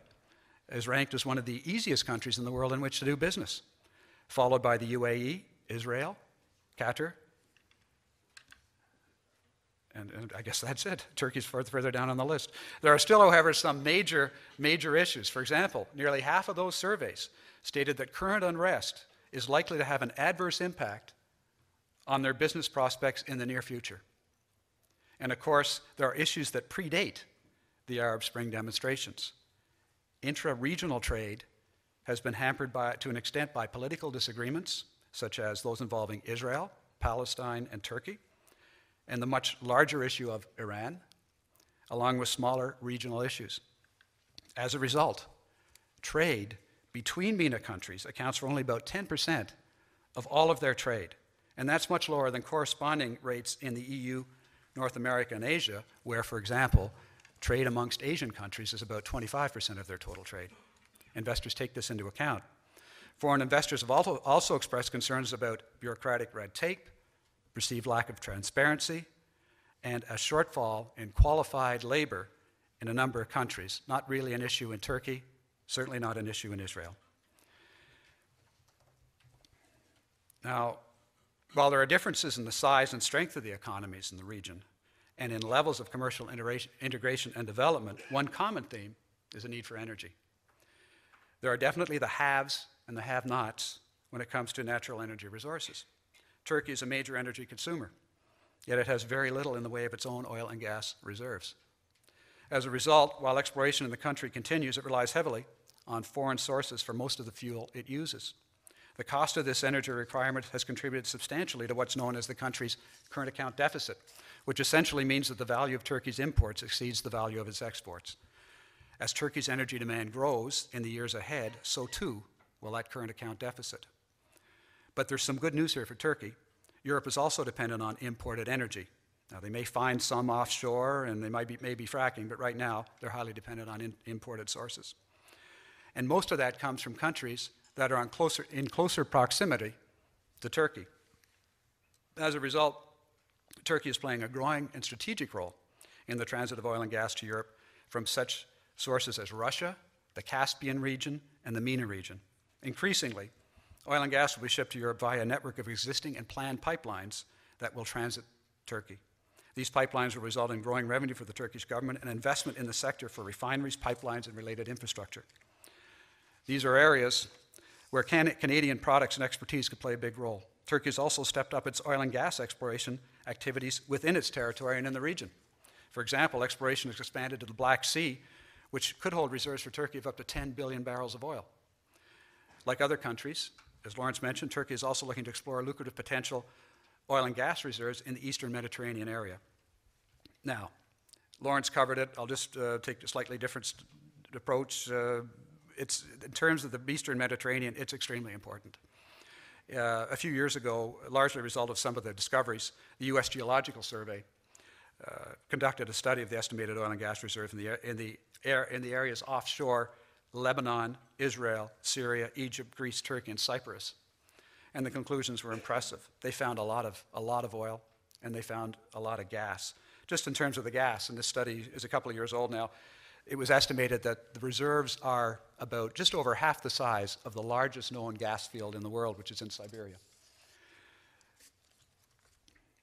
is ranked as one of the easiest countries in the world in which to do business, followed by the UAE, Israel, Qatar, and I guess that's it. Turkey's further down on the list. There are still, however, some major issues. For example, nearly half of those surveys stated that current unrest is likely to have an adverse impact on their business prospects in the near future. And of course, there are issues that predate the Arab Spring demonstrations. Intra-regional trade has been hampered to an extent by political disagreements, such as those involving Israel, Palestine, and Turkey, and the much larger issue of Iran, along with smaller regional issues. As a result, trade between MENA countries accounts for only about 10% of all of their trade, and that's much lower than corresponding rates in the EU, North America, and Asia, where, for example, trade amongst Asian countries is about 25% of their total trade. Investors take this into account. Foreign investors have also expressed concerns about bureaucratic red tape, perceived lack of transparency, and a shortfall in qualified labor in a number of countries. Not really an issue in Turkey, certainly not an issue in Israel. Now, while there are differences in the size and strength of the economies in the region and in levels of commercial integration and development, one common theme is a need for energy. There are definitely the haves and the have-nots when it comes to natural energy resources. Turkey is a major energy consumer, yet it has very little in the way of its own oil and gas reserves. As a result, while exploration in the country continues, it relies heavily on foreign sources for most of the fuel it uses. The cost of this energy requirement has contributed substantially to what's known as the country's current account deficit, which essentially means that the value of Turkey's imports exceeds the value of its exports. As Turkey's energy demand grows in the years ahead, so too will that current account deficit. But there's some good news here for Turkey. Europe is also dependent on imported energy, Now, they may find some offshore, and they may be fracking, but right now they're highly dependent on imported sources. And most of that comes from countries that are in closer proximity to Turkey. As a result, Turkey is playing a growing and strategic role in the transit of oil and gas to Europe from such sources as Russia, the Caspian region, and the MENA region. Increasingly, oil and gas will be shipped to Europe via a network of existing and planned pipelines that will transit Turkey. These pipelines will result in growing revenue for the Turkish government and investment in the sector for refineries, pipelines, and related infrastructure. These are areas where Canadian products and expertise could play a big role. Turkey has also stepped up its oil and gas exploration activities within its territory and in the region. For example, exploration has expanded to the Black Sea, which could hold reserves for Turkey of up to 10 billion barrels of oil. Like other countries, as Lawrence mentioned, Turkey is also looking to explore lucrative potential oil and gas reserves in the eastern Mediterranean area. Now, Lawrence covered it. I'll just take a slightly different approach. In terms of the eastern Mediterranean, it's extremely important. A few years ago, largely a result of some of the discoveries, the U.S. Geological Survey conducted a study of the estimated oil and gas reserve in the areas offshore Lebanon, Israel, Syria, Egypt, Greece, Turkey, and Cyprus. And the conclusions were impressive. They found a lot of oil, and they found a lot of gas. Just in terms of the gas, and this study is a couple of years old now, it was estimated that the reserves are about just over half the size of the largest known gas field in the world, which is in Siberia.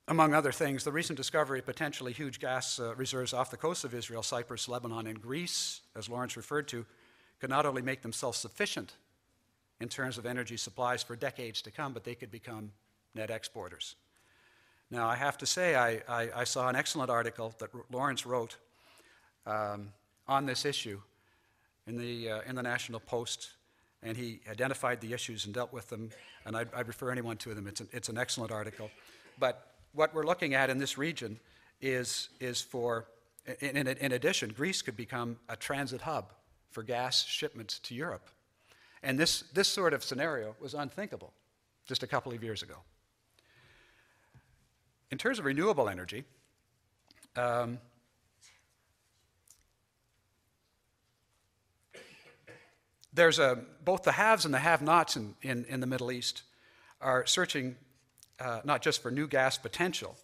Among other things, the recent discovery of potentially huge gas reserves off the coast of Israel, Cyprus, Lebanon, and Greece, as Lawrence referred to, could not only make them self-sufficient in terms of energy supplies for decades to come, but they could become net exporters. Now, I have to say, I saw an excellent article that Lawrence wrote on this issue in the National Post, and he identified the issues and dealt with them, and I'd refer anyone to them. It's an excellent article. But what we're looking at in this region is for, in addition, Greece could become a transit hub for gas shipments to Europe. And this sort of scenario was unthinkable just a couple of years ago. In terms of renewable energy, there's both the haves and the have-nots in the Middle East are searching not just for new gas potential,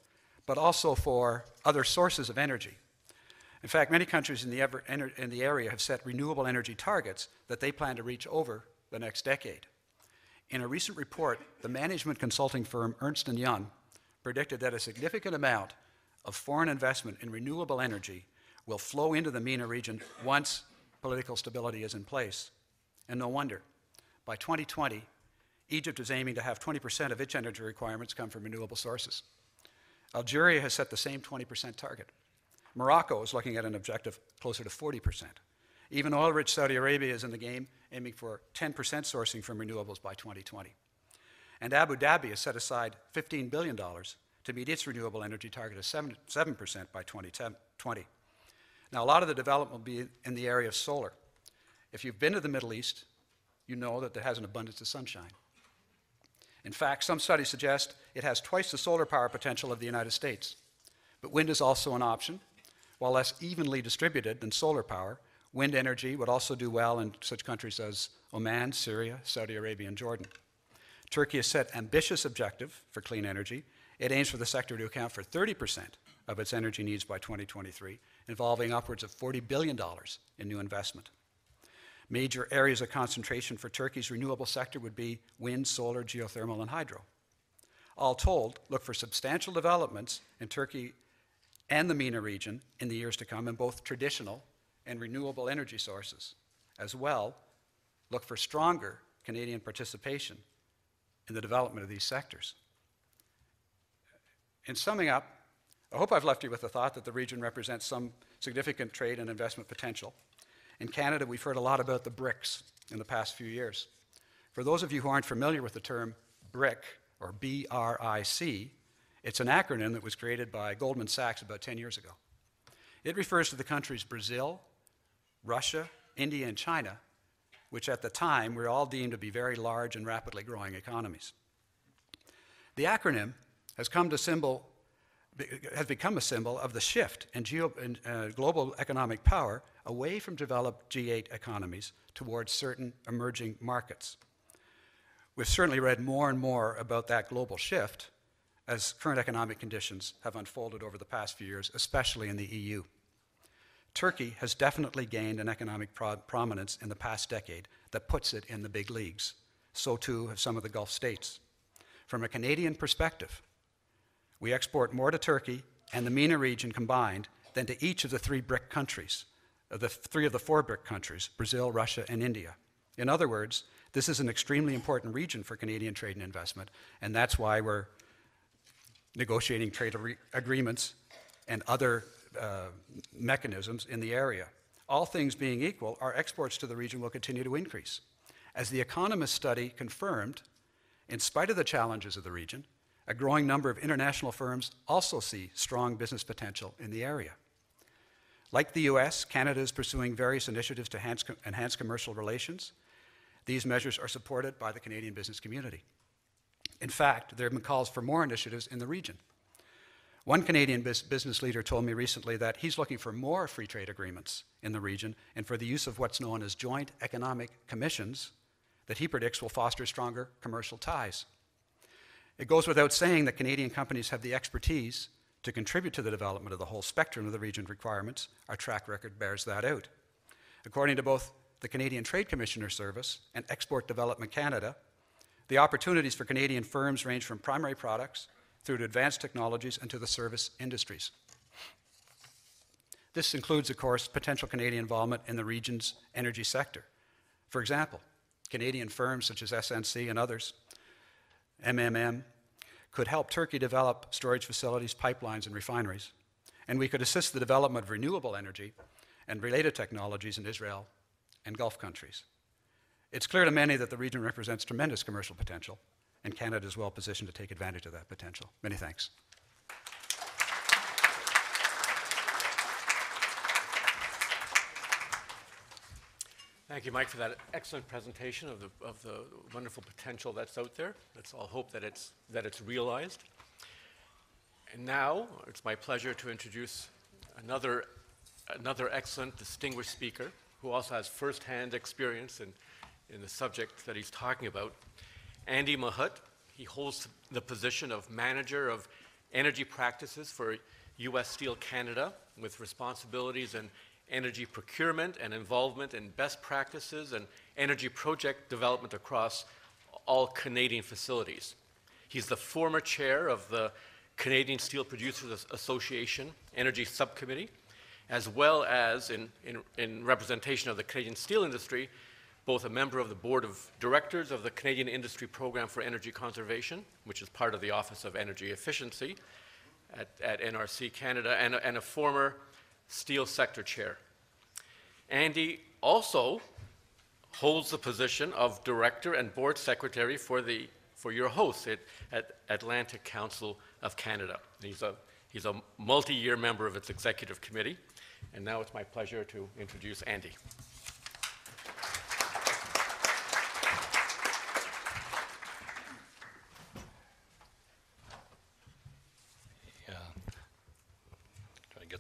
but also for other sources of energy. In fact, many countries in the area have set renewable energy targets that they plan to reach over the next decade. In a recent report, the management consulting firm Ernst & Young predicted that a significant amount of foreign investment in renewable energy will flow into the MENA region once political stability is in place. And no wonder. By 2020, Egypt is aiming to have 20% of its energy requirements come from renewable sources. Algeria has set the same 20% target. Morocco is looking at an objective closer to 40%. Even oil-rich Saudi Arabia is in the game, aiming for 10% sourcing from renewables by 2020. And Abu Dhabi has set aside $15 billion to meet its renewable energy target of 7% by 2020. Now, a lot of the development will be in the area of solar. If you've been to the Middle East, you know that it has an abundance of sunshine. In fact, some studies suggest it has twice the solar power potential of the United States. But wind is also an option. While less evenly distributed than solar power, wind energy would also do well in such countries as Oman, Syria, Saudi Arabia, and Jordan. Turkey has set ambitious objective for clean energy. It aims for the sector to account for 30% of its energy needs by 2023, involving upwards of $40 billion in new investment. Major areas of concentration for Turkey's renewable sector would be wind, solar, geothermal, and hydro. All told, look for substantial developments in Turkey and the MENA region in the years to come in both traditional and renewable energy sources. As well, look for stronger Canadian participation in the development of these sectors. In summing up, I hope I've left you with the thought that the region represents some significant trade and investment potential. In Canada, we've heard a lot about the BRICS in the past few years. For those of you who aren't familiar with the term BRIC, or B-R-I-C, it's an acronym that was created by Goldman Sachs about 10 years ago. It refers to the countries Brazil, Russia, India, and China, which at the time were all deemed to be very large and rapidly growing economies. The acronym has come to has become a symbol of the shift in global economic power away from developed G8 economies towards certain emerging markets. We've certainly read more and more about that global shift as current economic conditions have unfolded over the past few years, especially in the EU. Turkey has definitely gained an economic prominence in the past decade that puts it in the big leagues. So too have some of the Gulf states. From a Canadian perspective, we export more to Turkey and the MENA region combined than to each of the three BRIC countries, three of the four BRIC countries, Brazil, Russia, and India. In other words, this is an extremely important region for Canadian trade and investment, and that's why we're negotiating trade agreements and other mechanisms in the area. All things being equal, our exports to the region will continue to increase. As the Economist study confirmed, in spite of the challenges of the region, a growing number of international firms also see strong business potential in the area. Like the US, Canada is pursuing various initiatives to enhance commercial relations. These measures are supported by the Canadian business community. In fact, there have been calls for more initiatives in the region. One Canadian business leader told me recently that he's looking for more free trade agreements in the region and for the use of what's known as joint economic commissions that he predicts will foster stronger commercial ties. It goes without saying that Canadian companies have the expertise to contribute to the development of the whole spectrum of the region's requirements. Our track record bears that out. According to both the Canadian Trade Commissioner Service and Export Development Canada, the opportunities for Canadian firms range from primary products through to advanced technologies and to the service industries. This includes, of course, potential Canadian involvement in the region's energy sector. For example, Canadian firms such as SNC and others, MMM, could help Turkey develop storage facilities, pipelines, and refineries. And we could assist the development of renewable energy and related technologies in Israel and Gulf countries. It's clear to many that the region represents tremendous commercial potential, and Canada is well positioned to take advantage of that potential. Many thanks. Thank you, Mike, for that excellent presentation of the wonderful potential that's out there. Let's all hope that it's realized. And now it's my pleasure to introduce another excellent, distinguished speaker who also has firsthand experience in the subject that he's talking about. Andy Mahut. He holds the position of Manager of Energy Practices for U.S.Steel Canada, with responsibilities in energy procurement and involvement in best practices and energy project development across all Canadian facilities. He's the former chair of the Canadian Steel Producers Association Energy Subcommittee, as well as, in representation of the Canadian steel industry, both a member of the Board of Directors of the Canadian Industry Program for Energy Conservation, which is part of the Office of Energy Efficiency at NRC Canada, and a former steel sector chair. Andy also holds the position of Director and Board Secretary for your host at Atlantic Council of Canada. He's a multi-year member of its executive committee, and now it's my pleasure to introduce Andy.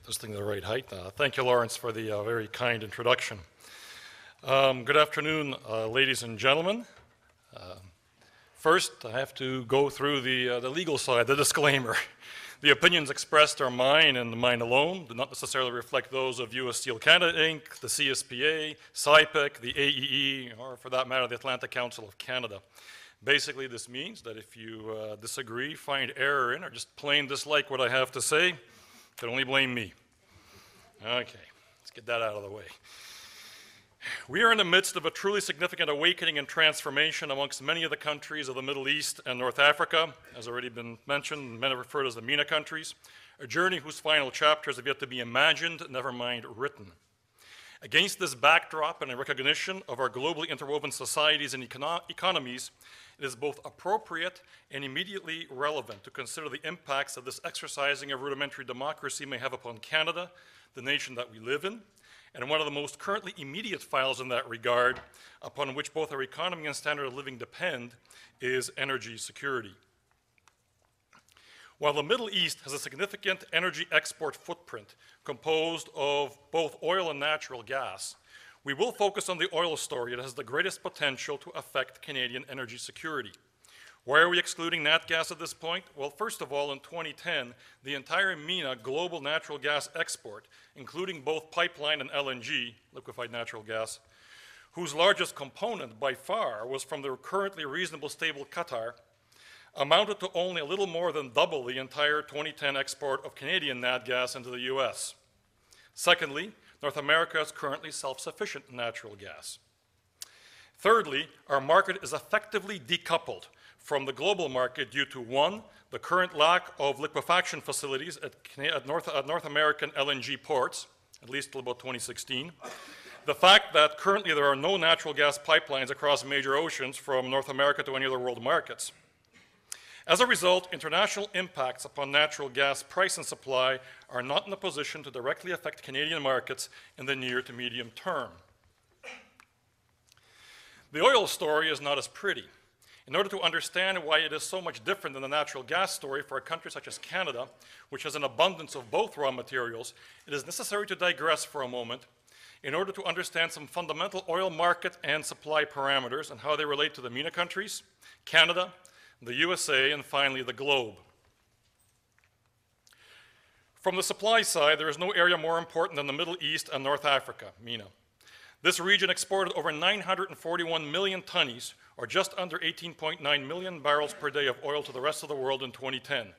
This thing to the right height. Thank you, Lawrence, for the very kind introduction. Good afternoon, ladies and gentlemen. First, I have to go through the legal side, the disclaimer. The opinions expressed are mine and mine alone, do not necessarily reflect those of U.S.Steel Canada, Inc., the CSPA, CIPEC, the AEE, or for that matter, the Atlantic Council of Canada. Basically, this means that if you disagree, find error in, or just plain dislike what I have to say, you can only blame me. Okay, let's get that out of the way. We are in the midst of a truly significant awakening and transformation amongst many of the countries of the Middle East and North Africa, as already been mentioned, many referred as the MENA countries, a journey whose final chapters have yet to be imagined, never mind written. Against this backdrop and in recognition of our globally interwoven societies and economies, it is both appropriate and immediately relevant to consider the impacts that this exercising of rudimentary democracy may have upon Canada, the nation that we live in, and one of the most currently immediate files in that regard, upon which both our economy and standard of living depend, is energy security. While the Middle East has a significant energy export footprint composed of both oil and natural gas, we will focus on the oil story that has the greatest potential to affect Canadian energy security. Why are we excluding nat gas at this point? Well, first of all, in 2010, the entire MENA global natural gas export, including both pipeline and LNG, liquefied natural gas, whose largest component by far was from the currently reasonable stable Qatar, amounted to only a little more than double the entire 2010 export of Canadian nat gas into the US. Secondly, North America is currently self-sufficient in natural gas. Thirdly, our market is effectively decoupled from the global market due to, one, the current lack of liquefaction facilities at North American LNG ports, at least till about 2016, the fact that currently there are no natural gas pipelines across major oceans from North America to any other world markets. As a result, international impacts upon natural gas price and supply are not in a position to directly affect Canadian markets in the near to medium term. The oil story is not as pretty. In order to understand why it is so much different than the natural gas story for a country such as Canada, which has an abundance of both raw materials, it is necessary to digress for a moment in order to understand some fundamental oil market and supply parameters and how they relate to the MENA countries, Canada, the USA, and finally the globe. From the supply side, there is no area more important than the Middle East and North Africa, MENA. This region exported over 941 million tonnes, or just under 18.9 million barrels per day of oil to the rest of the world in 2010,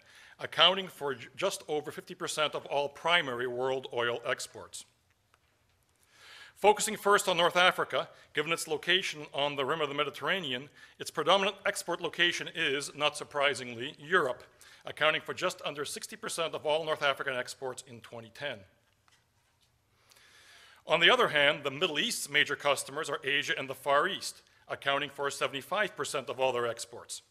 accounting for just over 50% of all primary world oil exports. Focusing first on North Africa, given its location on the rim of the Mediterranean, its predominant export location is, not surprisingly, Europe, accounting for just under 60% of all North African exports in 2010. On the other hand, the Middle East's major customers are Asia and the Far East, accounting for 75% of all their exports.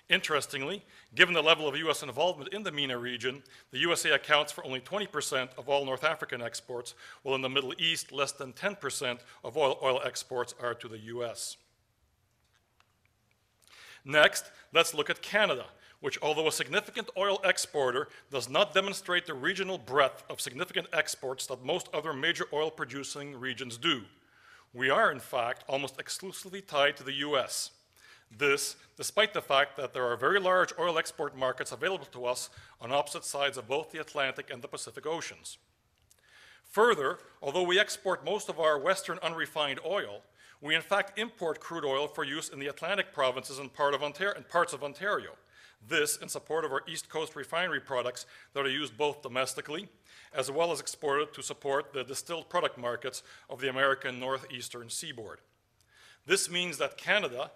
Interestingly, given the level of U.S. involvement in the MENA region, the USA accounts for only 20% of all North African exports, while in the Middle East, less than 10% of all oil exports are to the U.S. Next, let's look at Canada, which, although a significant oil exporter, does not demonstrate the regional breadth of significant exports that most other major oil-producing regions do. We are, in fact, almost exclusively tied to the U.S. This, despite the fact that there are very large oil export markets available to us on opposite sides of both the Atlantic and the Pacific Oceans. Further, although we export most of our Western unrefined oil, we in fact import crude oil for use in the Atlantic provinces and parts of Ontario. This in support of our East Coast refinery products that are used both domestically as well as exported to support the distilled product markets of the American northeastern seaboard. This means that Canada,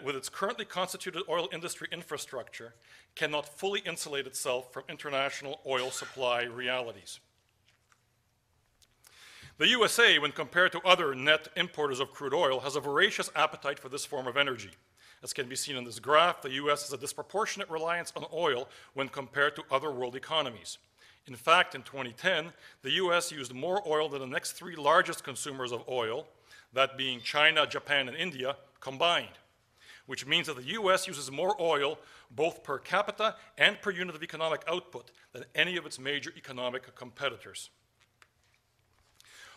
with its currently constituted oil industry infrastructure, cannot fully insulate itself from international oil supply realities. The USA, when compared to other net importers of crude oil, has a voracious appetite for this form of energy. As can be seen in this graph, the US has a disproportionate reliance on oil when compared to other world economies. In fact, in 2010, the US used more oil than the next three largest consumers of oil, that being China, Japan, and India, combined, which means that the US uses more oil both per capita and per unit of economic output than any of its major economic competitors.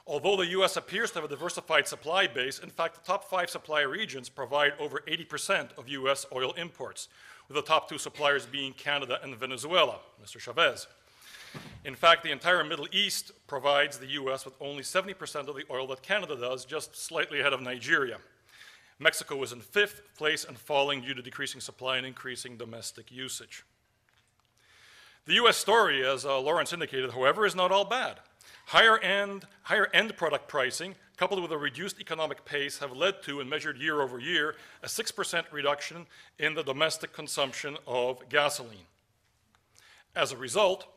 Although the US appears to have a diversified supply base, in fact, the top 5 supply regions provide over 80% of US oil imports, with the top 2 suppliers being Canada and Venezuela, Mr. Chavez. In fact, the entire Middle East provides the US with only 70% of the oil that Canada does, just slightly ahead of Nigeria. Mexico is in 5th place and falling due to decreasing supply and increasing domestic usage. The US story, as Lawrence indicated, however, is not all bad. Higher end product pricing, coupled with a reduced economic pace, have led to, and measured year over year, a 6% reduction in the domestic consumption of gasoline. As a result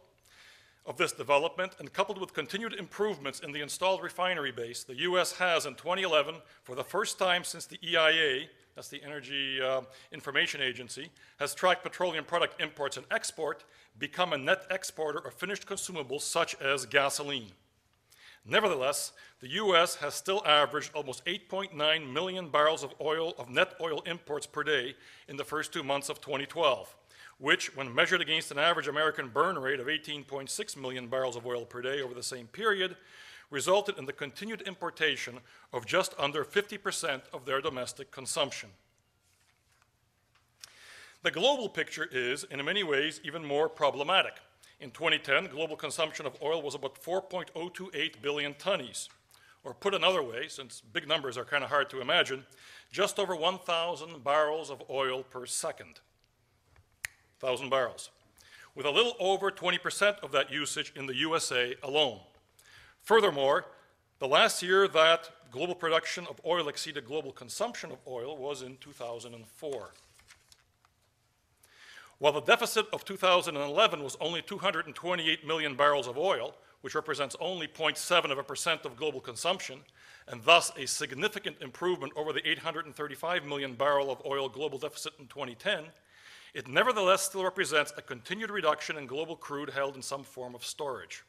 of this development, and coupled with continued improvements in the installed refinery base, the US has, in 2011, for the first time since the EIA, that's the Energy Information Agency, has tracked petroleum product imports and export, become a net exporter of finished consumables such as gasoline. Nevertheless, the US has still averaged almost 8.9 million barrels of net oil imports per day in the first 2 months of 2012, which, when measured against an average American burn rate of 18.6 million barrels of oil per day over the same period, resulted in the continued importation of just under 50% of their domestic consumption. The global picture is, in many ways, even more problematic. In 2010, global consumption of oil was about 4.028 billion tonnes, or put another way, since big numbers are kind of hard to imagine, just over 1,000 barrels of oil per second. 1,000 barrels, with a little over 20% of that usage in the USA alone. Furthermore, the last year that global production of oil exceeded global consumption of oil was in 2004. While the deficit of 2011 was only 228 million barrels of oil, which represents only 0.7% of global consumption, and thus a significant improvement over the 835 million barrel of oil global deficit in 2010, it nevertheless still represents a continued reduction in global crude held in some form of storage.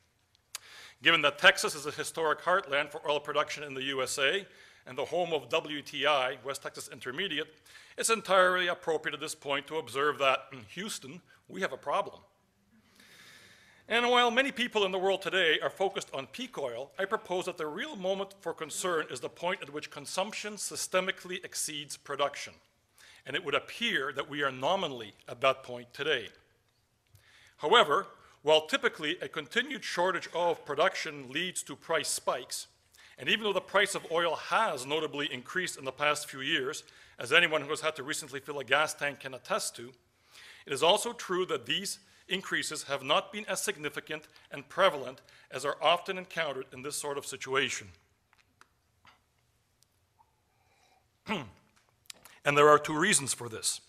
Given that Texas is a historic heartland for oil production in the USA and the home of WTI, West Texas Intermediate, it's entirely appropriate at this point to observe that in Houston, we have a problem. And while many people in the world today are focused on peak oil, I propose that the real moment for concern is the point at which consumption systemically exceeds production. And it would appear that we are nominally at that point today. However, while typically a continued shortage of production leads to price spikes, and even though the price of oil has notably increased in the past few years, as anyone who has had to recently fill a gas tank can attest to, it is also true that these increases have not been as significant and prevalent as are often encountered in this sort of situation. And there are two reasons for this.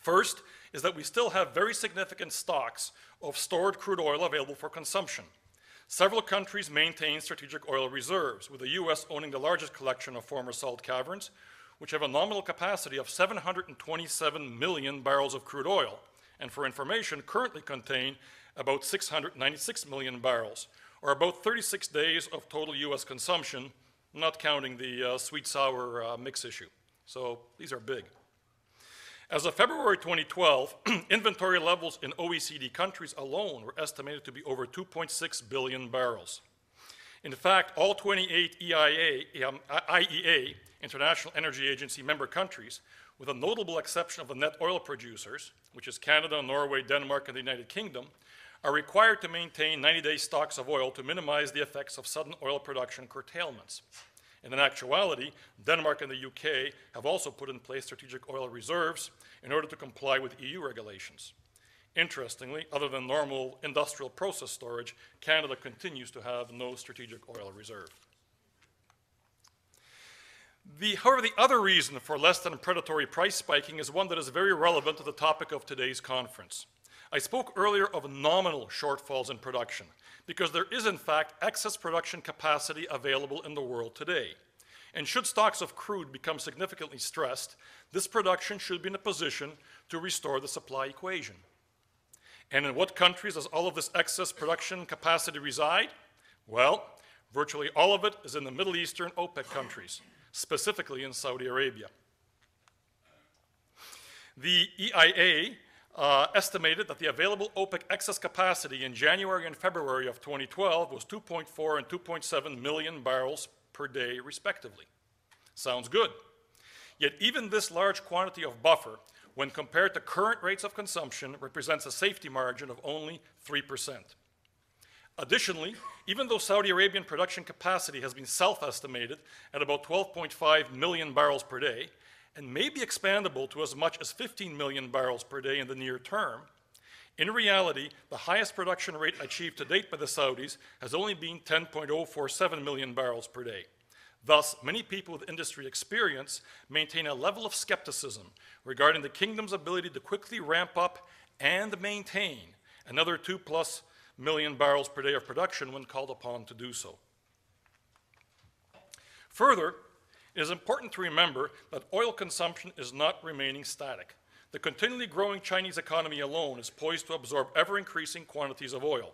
First is that we still have very significant stocks of stored crude oil available for consumption. Several countries maintain strategic oil reserves, with the U.S. owning the largest collection of former salt caverns, which have a nominal capacity of 727 million barrels of crude oil, and for information, currently contain about 696 million barrels, or about 36 days of total U.S. consumption, not counting the sweet-sour mix issue. So these are big. As of February 2012, inventory levels in OECD countries alone were estimated to be over 2.6 billion barrels. In fact, all 28 IEA, International Energy Agency member countries, with a notable exception of the net oil producers, which is Canada, Norway, Denmark, and the United Kingdom, are required to maintain 90-day stocks of oil to minimize the effects of sudden oil production curtailments. And in actuality, Denmark and the UK have also put in place strategic oil reserves in order to comply with EU regulations. Interestingly, other than normal industrial process storage, Canada continues to have no strategic oil reserve. However, the other reason for less than predatory price spiking is one that is very relevant to the topic of today's conference. I spoke earlier of nominal shortfalls in production, because there is in fact excess production capacity available in the world today. And should stocks of crude become significantly stressed, this production should be in a position to restore the supply equation. And in what countries does all of this excess production capacity reside? Well, virtually all of it is in the Middle Eastern OPEC countries, specifically in Saudi Arabia. The EIA estimated that the available OPEC excess capacity in January and February of 2012 was 2.4 and 2.7 million barrels per day, respectively. Sounds good. Yet even this large quantity of buffer, when compared to current rates of consumption, represents a safety margin of only 3%. Additionally, even though Saudi Arabian production capacity has been self-estimated at about 12.5 million barrels per day, and may be expandable to as much as 15 million barrels per day in the near term, in reality, the highest production rate achieved to date by the Saudis has only been 10.047 million barrels per day. Thus, many people with industry experience maintain a level of skepticism regarding the kingdom's ability to quickly ramp up and maintain another 2+ million barrels per day of production when called upon to do so. Further, it is important to remember that oil consumption is not remaining static. The continually growing Chinese economy alone is poised to absorb ever-increasing quantities of oil.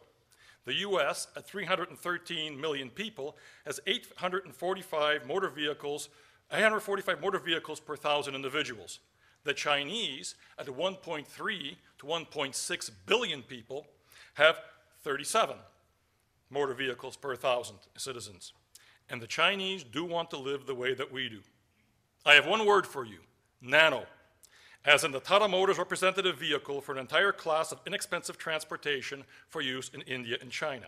The U.S., at 313 million people, has 845 motor vehicles per 1,000 individuals. The Chinese, at 1.3 to 1.6 billion people, have 37 motor vehicles per 1,000 citizens. And the Chinese do want to live the way that we do. I have one word for you, nano. As in the Tata Motors representative vehicle for an entire class of inexpensive transportation for use in India and China.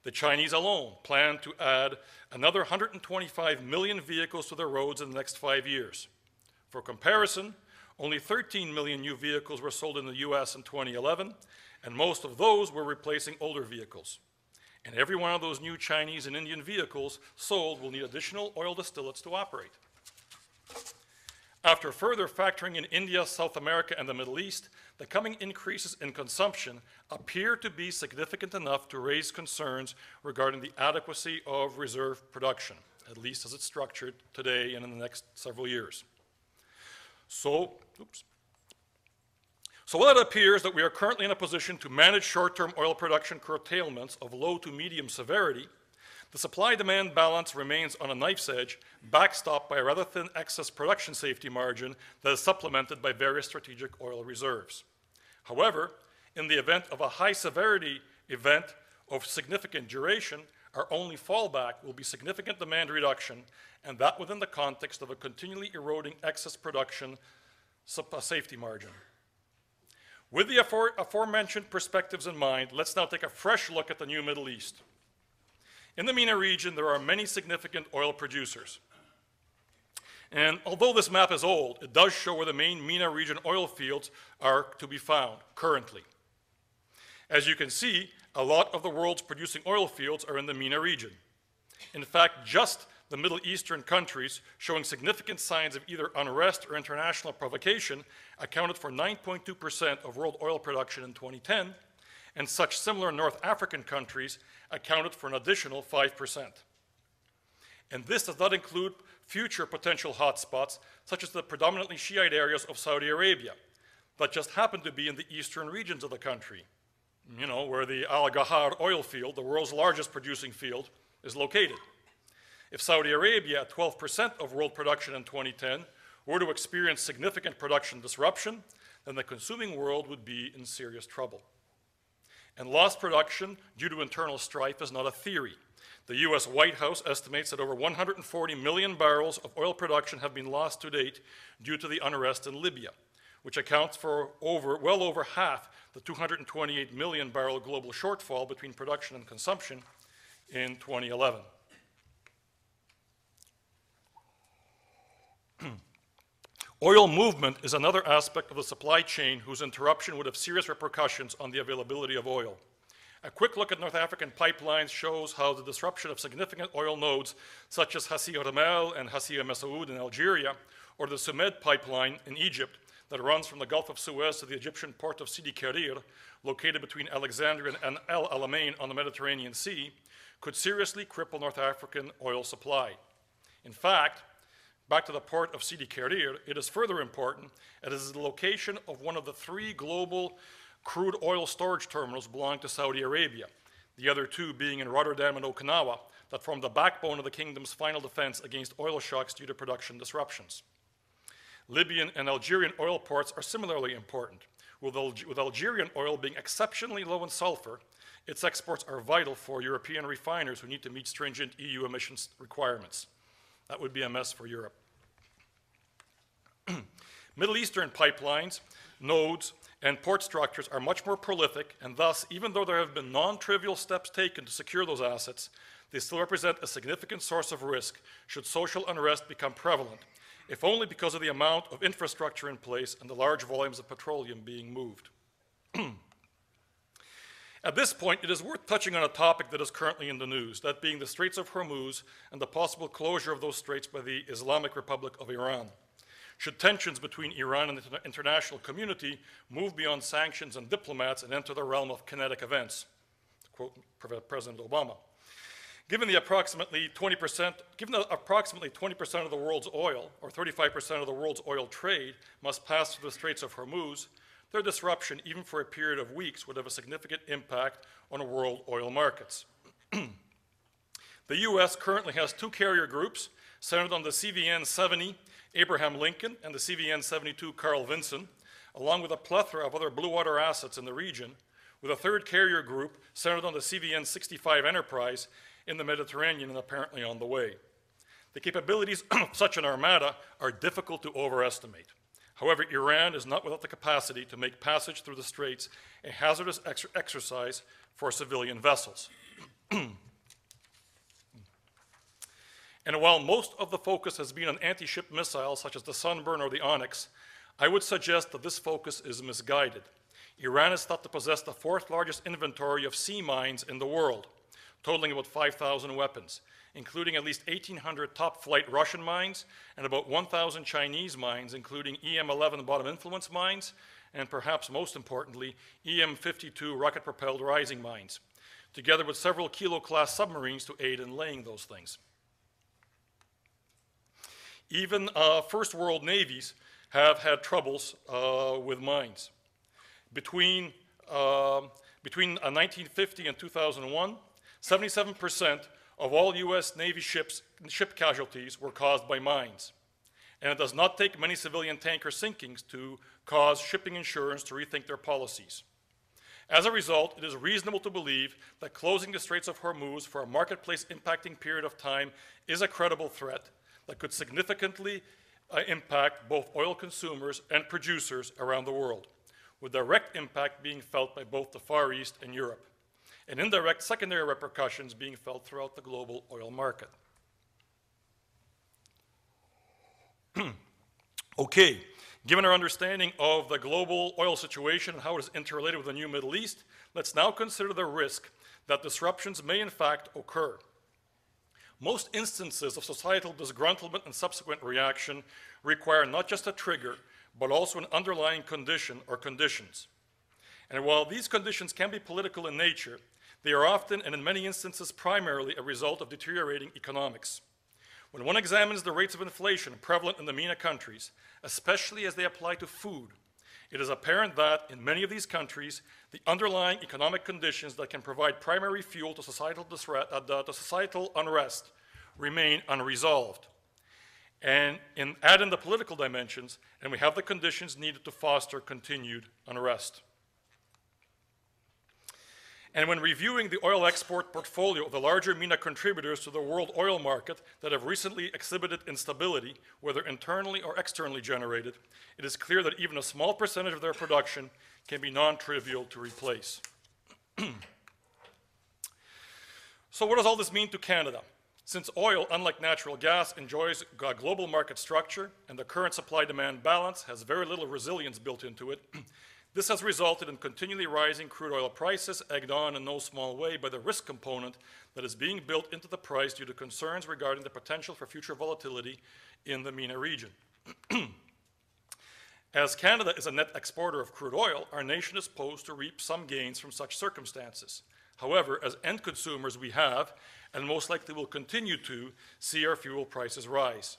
The Chinese alone plan to add another 125 million vehicles to their roads in the next 5 years. For comparison, only 13 million new vehicles were sold in the US in 2011, and most of those were replacing older vehicles. And every one of those new Chinese and Indian vehicles sold will need additional oil distillates to operate. After further factoring in India, South America, and the Middle East, the coming increases in consumption appear to be significant enough to raise concerns regarding the adequacy of reserve production, at least as it's structured today and in the next several years. So while it appears that we are currently in a position to manage short-term oil production curtailments of low to medium severity, the supply-demand balance remains on a knife's edge, backstopped by a rather thin excess production safety margin that is supplemented by various strategic oil reserves. However, in the event of a high-severity event of significant duration, our only fallback will be significant demand reduction, and that within the context of a continually eroding excess production safety margin. With the aforementioned perspectives in mind, let's now take a fresh look at the new Middle East. In the MENA region, there are many significant oil producers. And although this map is old, it does show where the main MENA region oil fields are to be found currently. As you can see, a lot of the world's producing oil fields are in the MENA region. In fact, just the Middle Eastern countries showing significant signs of either unrest or international provocation accounted for 9.2% of world oil production in 2010, and such similar North African countries accounted for an additional 5%. And this does not include future potential hotspots, such as the predominantly Shiite areas of Saudi Arabia, that just happen to be in the eastern regions of the country, you know, where the Al-Ghahar oil field, the world's largest producing field, is located. If Saudi Arabia, at 12% of world production in 2010, were to experience significant production disruption, then the consuming world would be in serious trouble. And lost production due to internal strife is not a theory. The US White House estimates that over 140 million barrels of oil production have been lost to date due to the unrest in Libya, which accounts for well over half the 228 million barrel global shortfall between production and consumption in 2011. Oil movement is another aspect of the supply chain whose interruption would have serious repercussions on the availability of oil. A quick look at North African pipelines shows how the disruption of significant oil nodes such as Hassi R'Mel and Hassi Messaoud in Algeria, or the Sumed pipeline in Egypt that runs from the Gulf of Suez to the Egyptian port of Sidi Kerir, located between Alexandria and El Alamein on the Mediterranean Sea, could seriously cripple North African oil supply. In fact, back to the port of Sidi Kerir, it is further important as it is the location of one of the 3 global crude oil storage terminals belonging to Saudi Arabia, the other 2 being in Rotterdam and Okinawa, that form the backbone of the kingdom's final defense against oil shocks due to production disruptions. Libyan and Algerian oil ports are similarly important. With Algerian oil being exceptionally low in sulfur, its exports are vital for European refiners who need to meet stringent EU emissions requirements. That would be a mess for Europe. Middle Eastern pipelines, nodes, and port structures are much more prolific, and thus, even though there have been non-trivial steps taken to secure those assets, they still represent a significant source of risk should social unrest become prevalent, if only because of the amount of infrastructure in place and the large volumes of petroleum being moved. At this point, it is worth touching on a topic that is currently in the news, that being the Straits of Hormuz and the possible closure of those straits by the Islamic Republic of Iran. Should tensions between Iran and the international community move beyond sanctions and diplomats and enter the realm of kinetic events, to quote President Obama. Given that approximately 20% of the world's oil, or 35% of the world's oil trade, must pass through the Straits of Hormuz, their disruption, even for a period of weeks, would have a significant impact on world oil markets. The U.S. currently has 2 carrier groups centered on the CVN-70 Abraham Lincoln and the CVN-72 Carl Vinson, along with a plethora of other blue water assets in the region, with a third carrier group centered on the CVN-65 Enterprise in the Mediterranean and apparently on the way. The capabilities of such an armada are difficult to overestimate. However, Iran is not without the capacity to make passage through the Straits a hazardous exercise for civilian vessels. And while most of the focus has been on anti-ship missiles such as the Sunburn or the Onyx, I would suggest that this focus is misguided. Iran is thought to possess the fourth largest inventory of sea mines in the world, totaling about 5,000 weapons, including at least 1,800 top-flight Russian mines and about 1,000 Chinese mines, including EM-11 bottom influence mines, and perhaps most importantly, EM-52 rocket-propelled rising mines, together with several Kilo-class submarines to aid in laying those things. Even first world navies have had troubles with mines. Between 1950 and 2001, 77% of all U.S. Navy ship casualties were caused by mines. And it does not take many civilian tanker sinkings to cause shipping insurance to rethink their policies. As a result, it is reasonable to believe that closing the Straits of Hormuz for a marketplace impacting period of time is a credible threat that could significantly impact both oil consumers and producers around the world, with direct impact being felt by both the Far East and Europe, and indirect secondary repercussions being felt throughout the global oil market. Okay, given our understanding of the global oil situation and how it is interrelated with the new Middle East, let's now consider the risk that disruptions may in fact occur. Most instances of societal disgruntlement and subsequent reaction require not just a trigger, but also an underlying condition or conditions. And while these conditions can be political in nature, they are often, and in many instances primarily, a result of deteriorating economics. When one examines the rates of inflation prevalent in the MENA countries, especially as they apply to food, it is apparent that, in many of these countries, the underlying economic conditions that can provide primary fuel to societal unrest remain unresolved. And add in the political dimensions, and we have the conditions needed to foster continued unrest. And when reviewing the oil export portfolio of the larger MENA contributors to the world oil market that have recently exhibited instability, whether internally or externally generated, it is clear that even a small percentage of their production can be non-trivial to replace. So what does all this mean to Canada? Since oil, unlike natural gas, enjoys a global market structure and the current supply-demand balance has very little resilience built into it, this has resulted in continually rising crude oil prices, egged on in no small way by the risk component that is being built into the price due to concerns regarding the potential for future volatility in the MENA region. As Canada is a net exporter of crude oil, our nation is posed to reap some gains from such circumstances. However, as end consumers, we have, and most likely will continue to, see our fuel prices rise.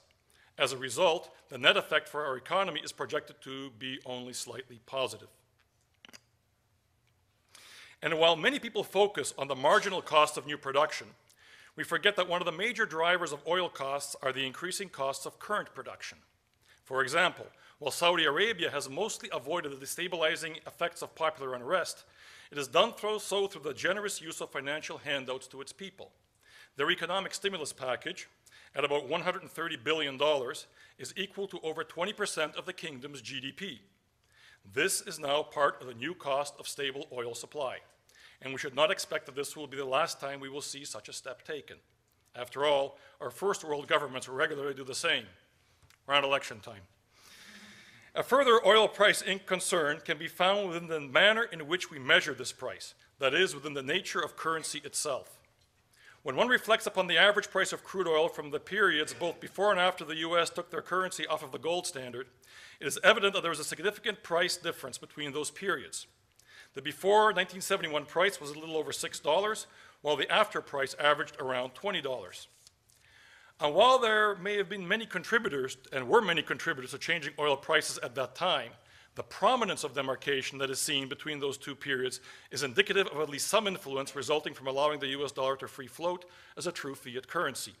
As a result, the net effect for our economy is projected to be only slightly positive. And while many people focus on the marginal cost of new production, we forget that one of the major drivers of oil costs are the increasing costs of current production. For example, while Saudi Arabia has mostly avoided the destabilizing effects of popular unrest, it has done so through the generous use of financial handouts to its people. Their economic stimulus package, at about $130 billion, is equal to over 20% of the kingdom's GDP. This is now part of the new cost of stable oil supply, and we should not expect that this will be the last time we will see such a step taken. After all, our first world governments regularly do the same around election time. A further oil price concern can be found within the manner in which we measure this price, that is, within the nature of currency itself. When one reflects upon the average price of crude oil from the periods both before and after the U.S. took their currency off of the gold standard, it is evident that there is a significant price difference between those periods. The before 1971 price was a little over $6, while the after price averaged around $20. And while there may have been many contributors, and were many contributors to changing oil prices at that time, the prominence of demarcation that is seen between those two periods is indicative of at least some influence resulting from allowing the US dollar to free float as a true fiat currency.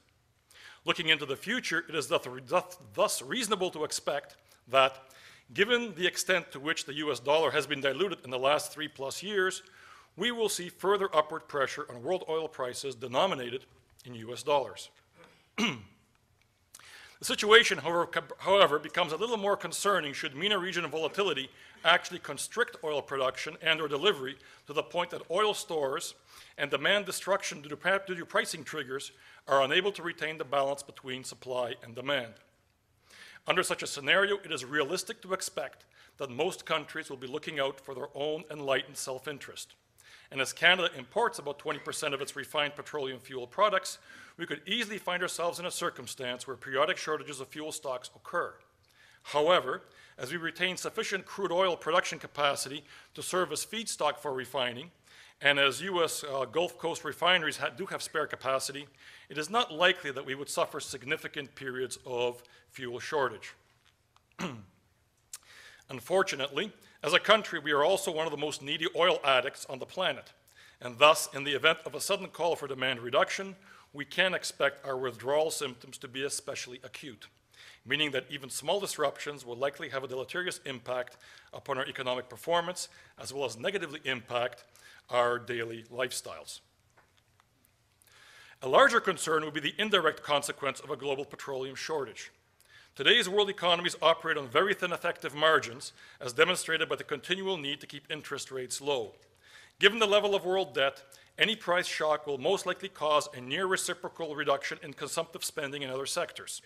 Looking into the future, it is thus reasonable to expect that, given the extent to which the US dollar has been diluted in the last 3+ years, we will see further upward pressure on world oil prices denominated in US dollars. The situation, however, becomes a little more concerning should MENA region volatility actually constrict oil production and or delivery to the point that oil stores and demand destruction due to pricing triggers are unable to retain the balance between supply and demand. Under such a scenario, it is realistic to expect that most countries will be looking out for their own enlightened self-interest. And as Canada imports about 20% of its refined petroleum fuel products, we could easily find ourselves in a circumstance where periodic shortages of fuel stocks occur. However, as we retain sufficient crude oil production capacity to serve as feedstock for refining, and as U.S. Gulf Coast refineries do have spare capacity, it is not likely that we would suffer significant periods of fuel shortage. Unfortunately, as a country, we are also one of the most needy oil addicts on the planet, and thus, in the event of a sudden call for demand reduction, we can expect our withdrawal symptoms to be especially acute, meaning that even small disruptions will likely have a deleterious impact upon our economic performance, as well as negatively impact our daily lifestyles. A larger concern would be the indirect consequence of a global petroleum shortage. Today's world economies operate on very thin effective margins, as demonstrated by the continual need to keep interest rates low. Given the level of world debt, any price shock will most likely cause a near reciprocal reduction in consumptive spending in other sectors,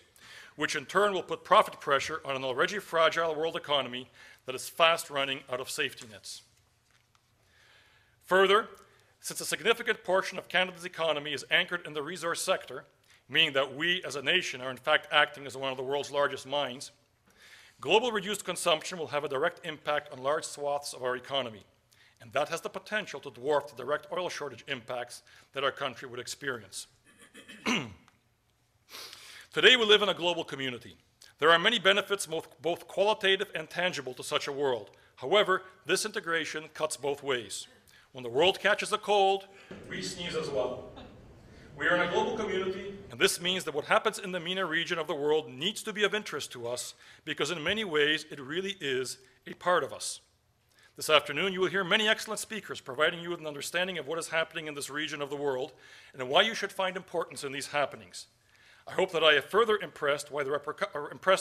which in turn will put profit pressure on an already fragile world economy that is fast running out of safety nets. Further, since a significant portion of Canada's economy is anchored in the resource sector, meaning that we as a nation are in fact acting as one of the world's largest mines, global reduced consumption will have a direct impact on large swaths of our economy, and that has the potential to dwarf the direct oil shortage impacts that our country would experience. Today we live in a global community. There are many benefits, both qualitative and tangible, to such a world. However, this integration cuts both ways. When the world catches a cold, we sneeze as well. We are in a global community, and this means that what happens in the MENA region of the world needs to be of interest to us, because in many ways it really is a part of us. This afternoon you will hear many excellent speakers providing you with an understanding of what is happening in this region of the world and why you should find importance in these happenings. I hope that I have further impressed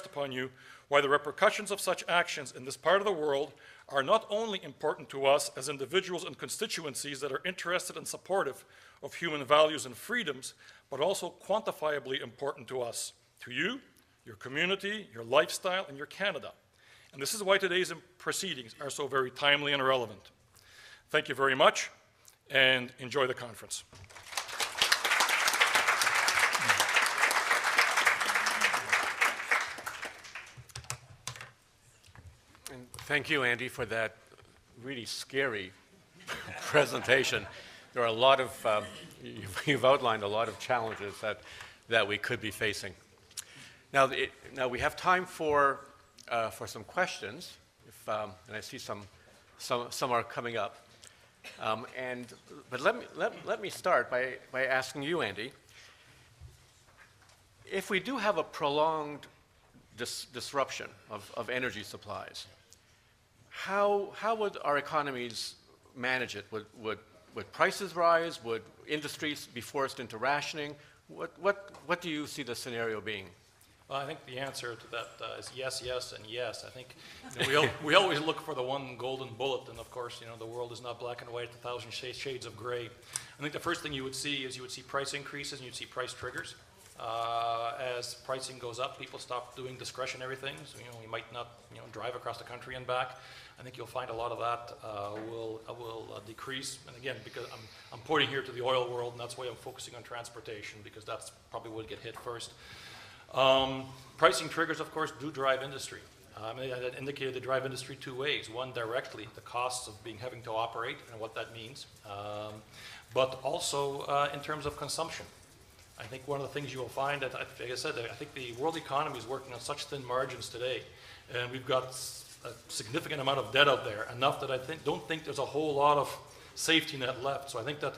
upon you why the repercussions of such actions in this part of the world are not only important to us as individuals and constituencies that are interested and supportive of human values and freedoms, but also quantifiably important to us, to you, your community, your lifestyle, and your Canada. And this is why today's proceedings are so very timely and relevant. Thank you very much, and enjoy the conference. And thank you, Andy, for that really scary presentation. There are a lot of, you've outlined a lot of challenges that we could be facing. Now we have time for some questions, and I see some are coming up. But let me start by asking you, Andy, if we do have a prolonged disruption of energy supplies, how would our economies manage it? Would prices rise? Would industries be forced into rationing? What do you see the scenario being? Well, I think the answer to that is yes, yes, and yes. I think we always look for the one golden bullet, and of course, the world is not black and white, 1,000 shades of gray. I think the first thing you would see is price increases and you'd see price triggers. As pricing goes up, people stop doing discretionary things. We might not drive across the country and back. I think you'll find a lot of that will decrease. And again, because I'm pointing here to the oil world, and that's why I'm focusing on transportation, because that's probably what will get hit first. Pricing triggers, of course, do drive industry. I indicated they drive industry two ways. One, directly, the costs of having to operate and what that means, but also in terms of consumption. I think one of the things you will find that, like I said, I think the world economy is working on such thin margins today, and we've got a significant amount of debt out there, enough that I don't think there's a whole lot of safety net left. So I think that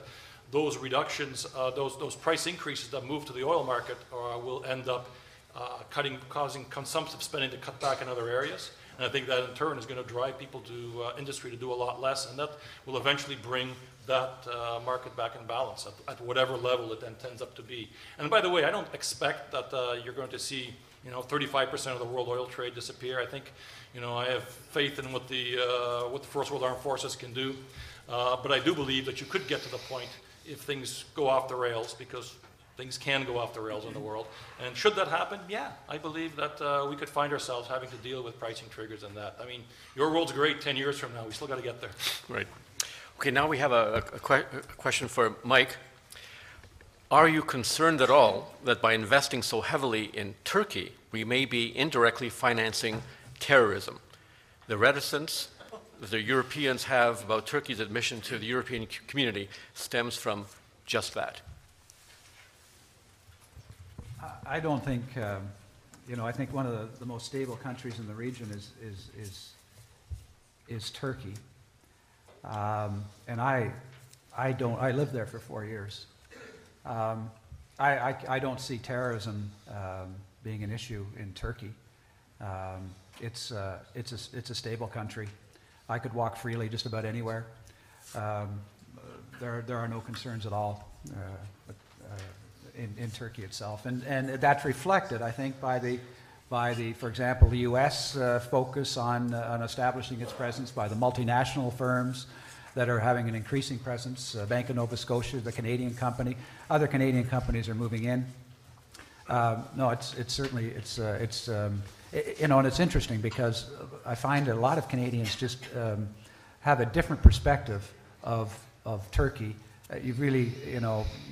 those reductions, those price increases that move to the oil market will end up causing consumptive spending to cut back in other areas. And I think that in turn is going to drive people to industry to do a lot less, and that will eventually bring that market back in balance at whatever level it then tends up to be. And by the way, I don't expect that you're going to see 35% of the world oil trade disappear. I think, I have faith in what the First World Armed Forces can do. But I do believe that you could get to the point if things go off the rails, because things can go off the rails in the world. And should that happen, yeah, I believe that we could find ourselves having to deal with pricing triggers and that. I mean, your world's great 10 years from now. We still got to get there. Right. Okay, now we have a question for Mike. Are you concerned at all that by investing so heavily in Turkey, we may be indirectly financing terrorism? The reticence the Europeans have about Turkey's admission to the European community stems from just that. I don't think, I think one of the most stable countries in the region is Turkey. And I lived there for 4 years. I don't see terrorism being an issue in Turkey. It's a stable country. I could walk freely just about anywhere. There are no concerns at all in Turkey itself, and that's reflected, I think, by the, for example, the U.S. Focus on establishing its presence, by the multinational firms that are having an increasing presence. Bank of Nova Scotia, the Canadian company, other Canadian companies are moving in. No, it's certainly and it's interesting because I find that a lot of Canadians just have a different perspective of Turkey. You really,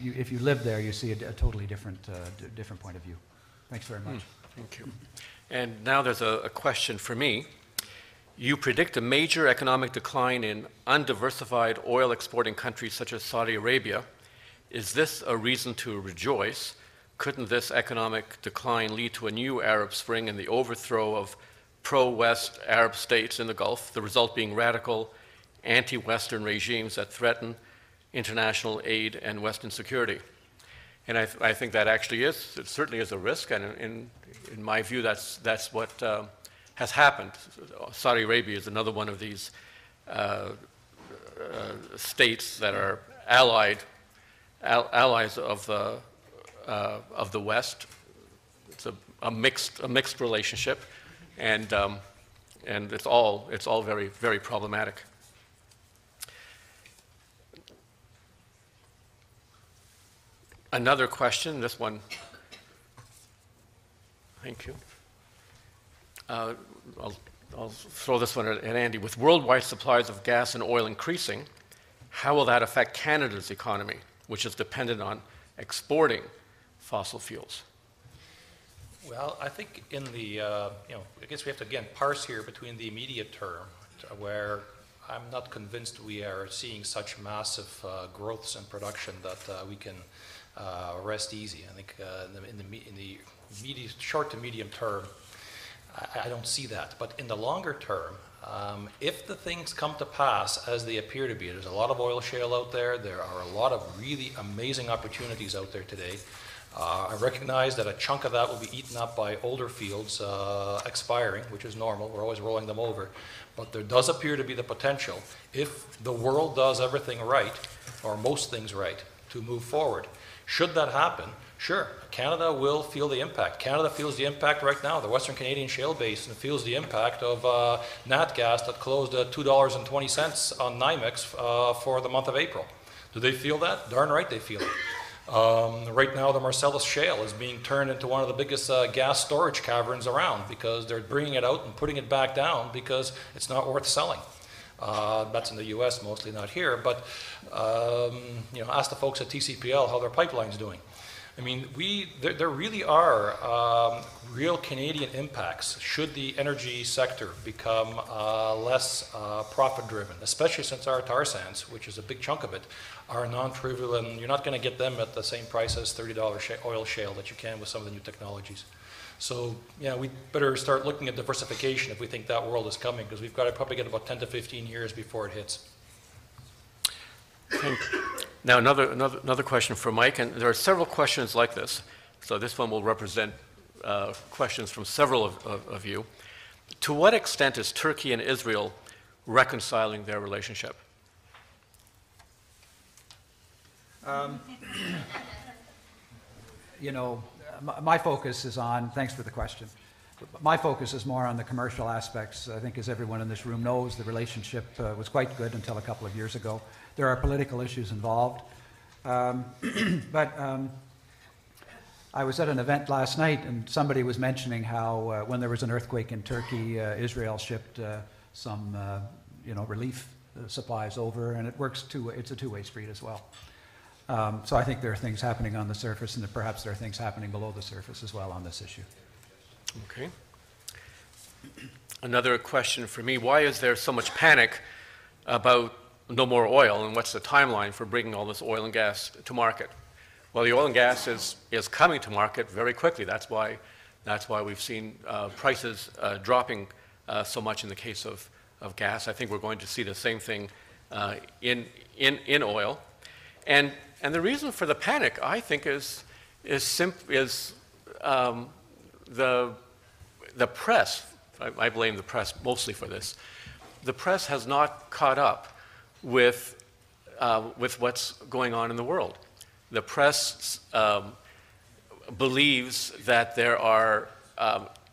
if you live there, you see a totally different point of view. Thanks very much. Thank you. And now there's a question for me. You predict a major economic decline in undiversified oil exporting countries such as Saudi Arabia. Is this a reason to rejoice? Couldn't this economic decline lead to a new Arab Spring and the overthrow of pro-West Arab states in the Gulf, the result being radical anti-Western regimes that threaten international aid and Western security? And I think that actually it certainly is a risk, and in my view, that's what has happened. Saudi Arabia is another one of these states that are allies of the West. It's a mixed relationship, and it's all very, very problematic. Another question, this one, thank you. I'll throw this one at Andy. With worldwide supplies of gas and oil increasing, how will that affect Canada's economy, which is dependent on exporting fossil fuels? Well, I think in the, I guess we have to again parse here between the immediate term, where I'm not convinced we are seeing such massive growths in production that we can rest easy. I think in the short to medium term, I don't see that. But in the longer term, if the things come to pass as they appear to be, there's a lot of oil shale out there. There are a lot of really amazing opportunities out there today. I recognize that a chunk of that will be eaten up by older fields expiring, which is normal. We're always rolling them over. But there does appear to be the potential, if the world does everything right, or most things right, to move forward. Should that happen, sure, Canada will feel the impact. Canada feels the impact right now. The Western Canadian Shale Basin feels the impact of nat gas that closed at $2.20 on NYMEX for the month of April. Do they feel that? Darn right they feel it. Right now, the Marcellus Shale is being turned into one of the biggest gas storage caverns around because they're bringing it out and putting it back down because it's not worth selling. That's in the U.S. mostly, not here. But ask the folks at TCPL how their pipeline's doing. I mean, there really are real Canadian impacts should the energy sector become less profit-driven, especially since our tar sands, which is a big chunk of it, are non-trivial, and you're not going to get them at the same price as $30 oil shale that you can with some of the new technologies. So, yeah, we better start looking at diversification if we think that world is coming, because we've got to probably get about 10 to 15 years before it hits. Now, another question for Mike, and there are several questions like this. So this one will represent questions from several of you. To what extent is Turkey and Israel reconciling their relationship? You know, my focus is on, thanks for the question, my focus is more on the commercial aspects. I think, as everyone in this room knows, the relationship was quite good until a couple of years ago. There are political issues involved. But I was at an event last night, and somebody was mentioning how when there was an earthquake in Turkey, Israel shipped some relief supplies over, and it's a two-way street as well. So I think there are things happening on the surface, and perhaps there are things happening below the surface as well on this issue. Okay. Another question for me, why is there so much panic about no more oil, and what's the timeline for bringing all this oil and gas to market? Well, the oil and gas is coming to market very quickly. That's why we've seen prices dropping so much in the case of gas. I think we're going to see the same thing in oil. And the reason for the panic, I think, is the press. I blame the press mostly for this. The press has not caught up with what's going on in the world. The press believes that there are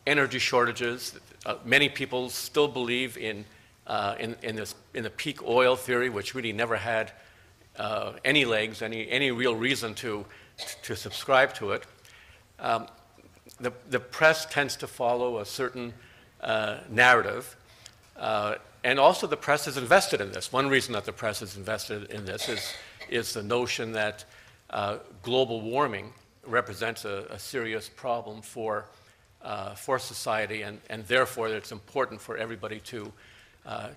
energy shortages. Many people still believe in the peak oil theory, which really never had any legs, any real reason to subscribe to it. The press tends to follow a certain narrative, and also the press is invested in this. One reason that the press is invested in this is the notion that global warming represents a serious problem for society, and therefore it's important for everybody to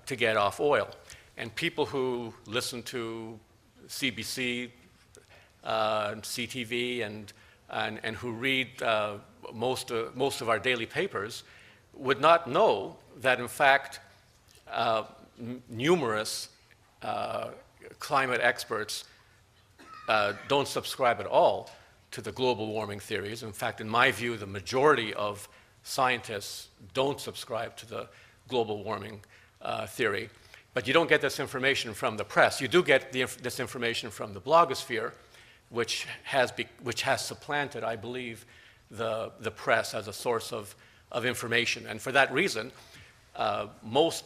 get off oil. And people who listen to CBC, CTV, and who read most of our daily papers would not know that, in fact, numerous climate experts don't subscribe at all to the global warming theories. In fact, in my view, the majority of scientists don't subscribe to the global warming theory. But you don't get this information from the press. You do get this information from the blogosphere, which has supplanted, I believe, the press as a source of information. And for that reason, most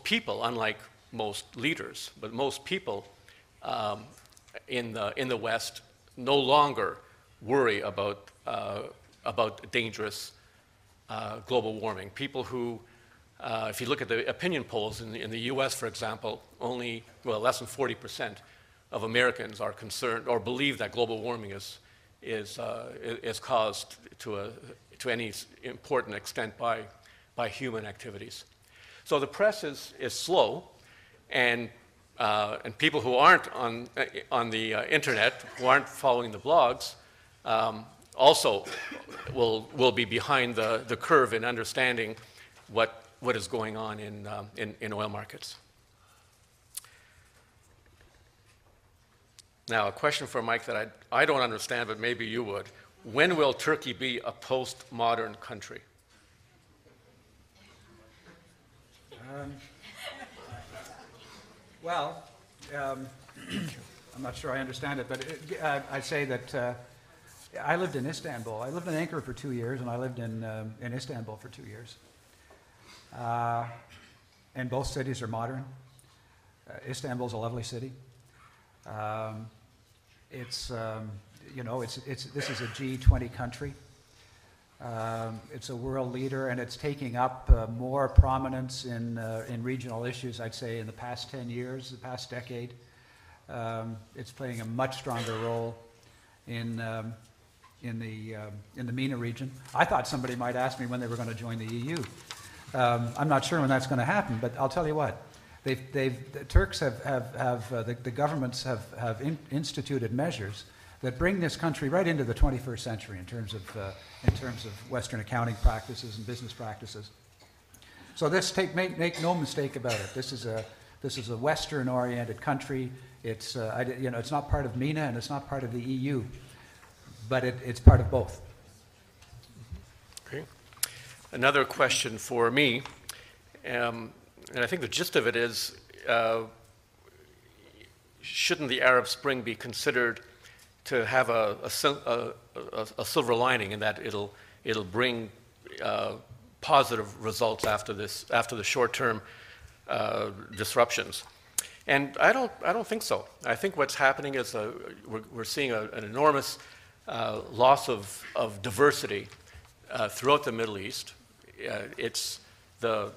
people, unlike most leaders, but most people in the West no longer worry about dangerous global warming. People who, if you look at the opinion polls in the U.S., for example, less than 40% of Americans are concerned or believe that global warming is caused to any important extent by human activities. So the press is slow, and people who aren't on the internet, who aren't following the blogs, also will be behind the curve in understanding what is going on in oil markets. Now, a question for Mike that I don't understand, but maybe you would. When will Turkey be a post-modern country? Well, I'm not sure I understand it, but I'd say that I lived in Istanbul. I lived in Ankara for 2 years, and I lived in Istanbul for 2 years. And both cities are modern. Istanbul's a lovely city. This is a G20 country. It's a world leader, and it's taking up more prominence in regional issues, I'd say, in the past 10 years, the past decade. It's playing a much stronger role in the MENA region. I thought somebody might ask me when they were going to join the EU. I'm not sure when that's going to happen, but I'll tell you what. The Turks the governments have instituted measures that bring this country right into the 21st century in terms of Western accounting practices and business practices. So make no mistake about it. This is a Western-oriented country. It's, it's not part of MENA and it's not part of the EU, but it's part of both. Okay. Another question for me, and I think the gist of it is, shouldn't the Arab Spring be considered to have a silver lining in that it'll bring positive results after the short-term disruptions? And I don't think so. I think what's happening is we're seeing an enormous loss of diversity throughout the Middle East. It's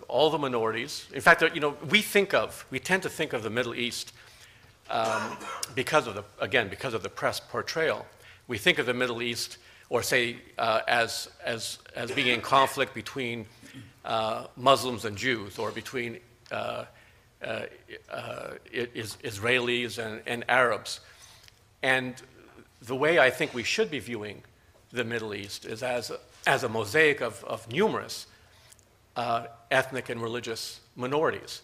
all the minorities. In fact, we tend to think of the Middle East because of the press portrayal. We think of the Middle East, or say as being in conflict between Muslims and Jews, or between Israelis and Arabs. And the way I think we should be viewing the Middle East is as a mosaic of numerous ethnic and religious minorities.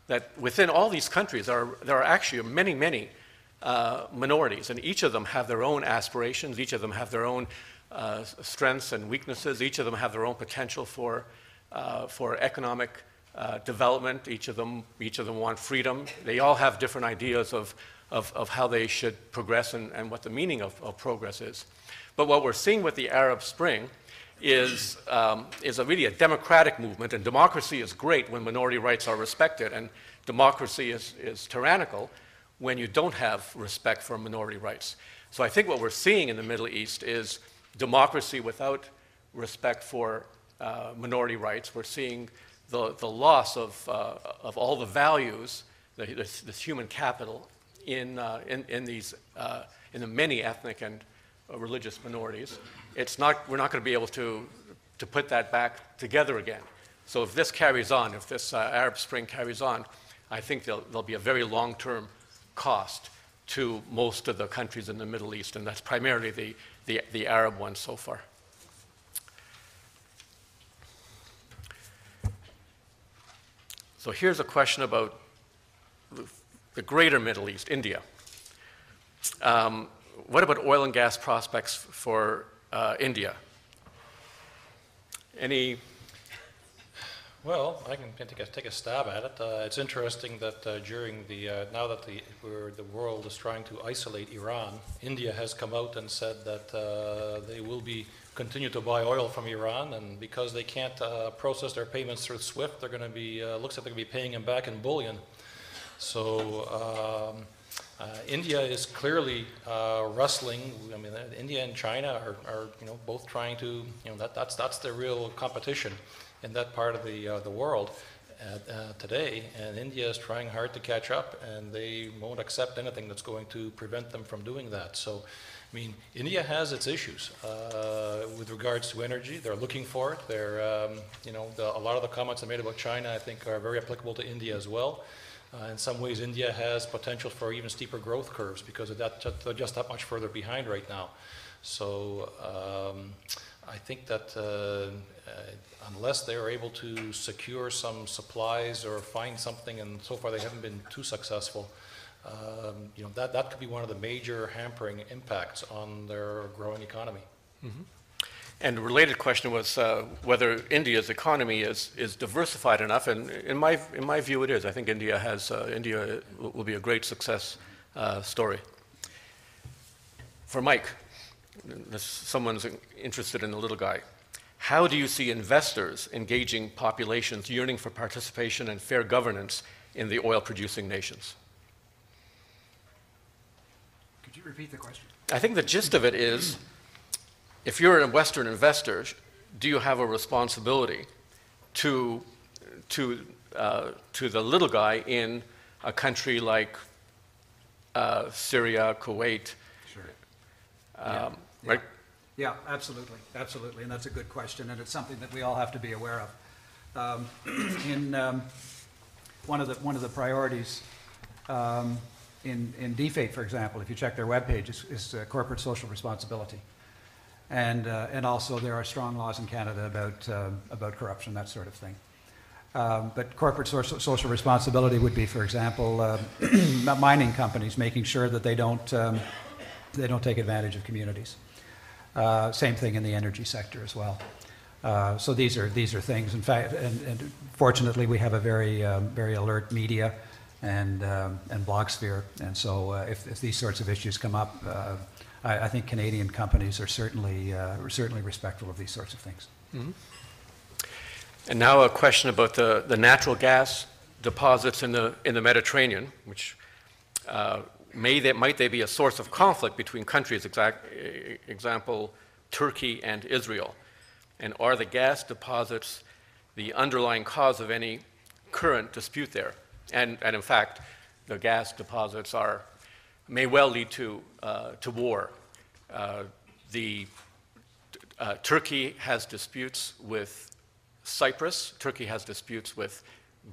That within all these countries there are actually many, many minorities, and each of them have their own aspirations, each of them have their own strengths and weaknesses, each of them have their own potential for economic development. Each of them want freedom. They all have different ideas of how they should progress and what the meaning of progress is. But what we're seeing with the Arab Spring is really a democratic movement, and democracy is great when minority rights are respected, and democracy is tyrannical when you don't have respect for minority rights. So I think what we're seeing in the Middle East is democracy without respect for minority rights. We're seeing the loss of all the values, this human capital in the many ethnic and religious minorities. We're not going to be able to put that back together again. So if this carries on, if this Arab Spring carries on, I think there'll be a very long-term cost to most of the countries in the Middle East, and that's primarily the Arab ones so far. So here's a question about the greater Middle East, India. What about oil and gas prospects for India? Any? Well, I can take a stab at it. It's interesting that during now that the world is trying to isolate Iran, India has come out and said that they will continue to buy oil from Iran, and because they can't process their payments through SWIFT, they're going to be looks like they're going to be paying them back in bullion. So India is clearly wrestling. I mean, India and China are both trying to that's the real competition in that part of the world today, and India is trying hard to catch up, and they won't accept anything that's going to prevent them from doing that. So, I mean, India has its issues with regards to energy. They're looking for it. They're, a lot of the comments I made about China, I think, are very applicable to India as well. In some ways, India has potential for even steeper growth curves because of that, they're just that much further behind right now. So I think that unless they are able to secure some supplies or find something, and so far they haven't been too successful, that could be one of the major hampering impacts on their growing economy. Mm-hmm. And the related question was whether India's economy is diversified enough, and in my view it is. I think India will be a great success story. For Mike, someone's interested in the little guy. How do you see investors engaging populations yearning for participation and fair governance in the oil-producing nations? Could you repeat the question? I think the gist of it is, if you're a Western investor, do you have a responsibility to the little guy in a country like Syria, Kuwait? Sure. Right? Yeah, absolutely, absolutely, and that's a good question, and it's something that we all have to be aware of. One of the priorities in DFATE, for example, if you check their webpage, is corporate social responsibility, and also there are strong laws in Canada about corruption, that sort of thing. But corporate social responsibility would be, for example, mining companies making sure that they don't take advantage of communities. Same thing in the energy sector as well. So these are things. In fact, and fortunately, we have a very alert media and blog sphere. And so if these sorts of issues come up, I think Canadian companies are certainly respectful of these sorts of things. Mm-hmm. And now a question about the natural gas deposits in the Mediterranean, which might they be a source of conflict between countries, example, Turkey and Israel? And are the gas deposits the underlying cause of any current dispute there? And in fact, the gas deposits may well lead to war. Turkey has disputes with Cyprus. Turkey has disputes with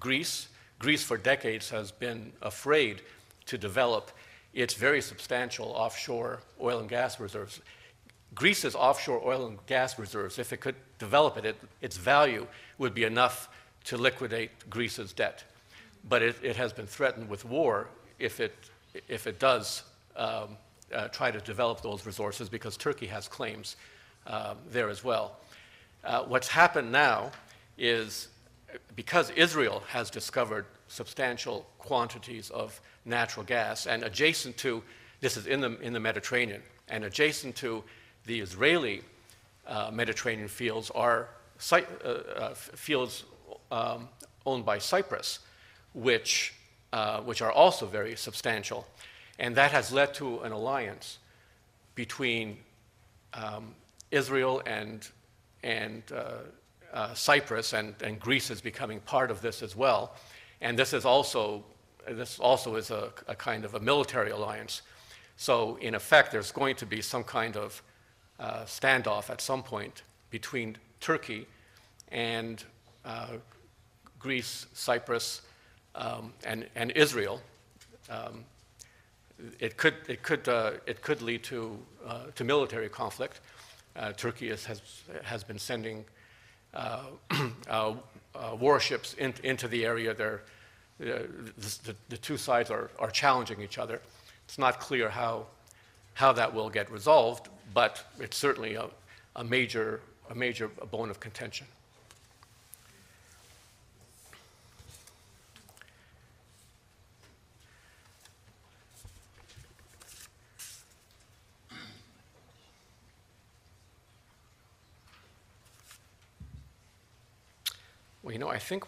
Greece. Greece for decades has been afraid to develop its very substantial offshore oil and gas reserves. Greece's offshore oil and gas reserves, if it could develop it, its value would be enough to liquidate Greece's debt. But it has been threatened with war if it does try to develop those resources, because Turkey has claims there as well. What's happened now is, because Israel has discovered substantial quantities of natural gas, and adjacent to, this is in the Mediterranean, and adjacent to the Israeli Mediterranean fields are fields owned by Cyprus, which are also very substantial. And that has led to an alliance between Israel and Cyprus, and Greece is becoming part of this as well. And this also is a kind of a military alliance. So in effect, there's going to be some kind of standoff at some point between Turkey and Greece, Cyprus, and Israel. It could lead to military conflict. Turkey has been sending warships into the area. The two sides are challenging each other. It's not clear how that will get resolved, but it's certainly a major bone of contention. Well, I think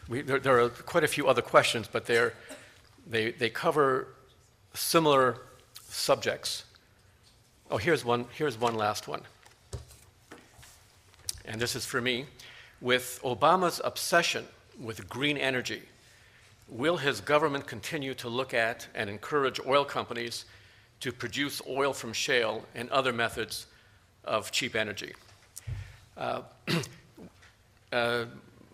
there are quite a few other questions, but they cover similar subjects. Oh, here's one last one. And this is for me. With Obama's obsession with green energy, will his government continue to look at and encourage oil companies to produce oil from shale and other methods of cheap energy?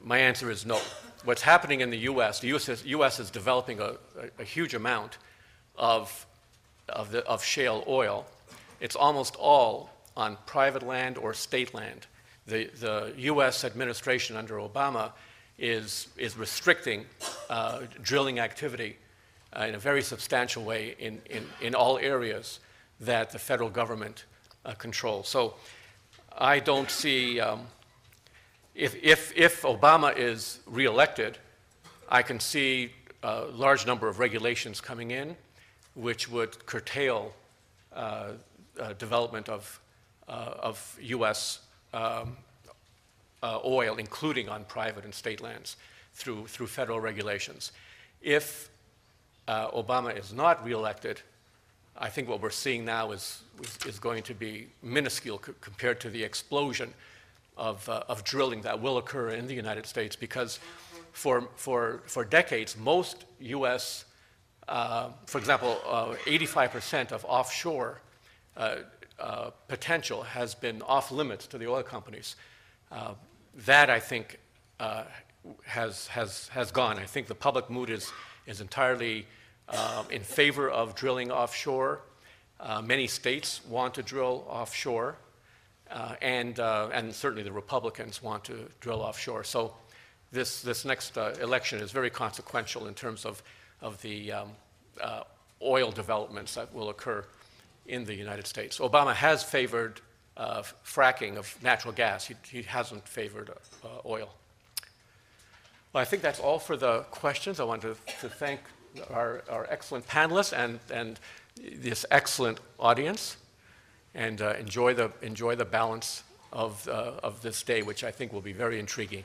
My answer is no. What's happening in the U.S., the U.S. is developing a huge amount of shale oil. It's almost all on private land or state land. The U.S. administration under Obama is restricting drilling activity in a very substantial way in all areas that the federal government controls. So I don't see, if Obama is reelected, I can see a large number of regulations coming in which would curtail development of U.S. Oil, including on private and state lands, through federal regulations. If Obama is not reelected, I think what we're seeing now is going to be minuscule compared to the explosion of drilling that will occur in the United States, because for decades, most U.S., for example, 85% of offshore potential has been off limits to the oil companies. That, I think, has gone. I think the public mood is entirely in favor of drilling offshore. Many states want to drill offshore, and certainly the Republicans want to drill offshore. So this next election is very consequential in terms of the oil developments that will occur in the United States. Obama has favored fracking of natural gas. He hasn't favored oil. Well, I think that's all for the questions. I want to thank our excellent panelists and this excellent audience, and enjoy the balance of this day, which I think will be very intriguing.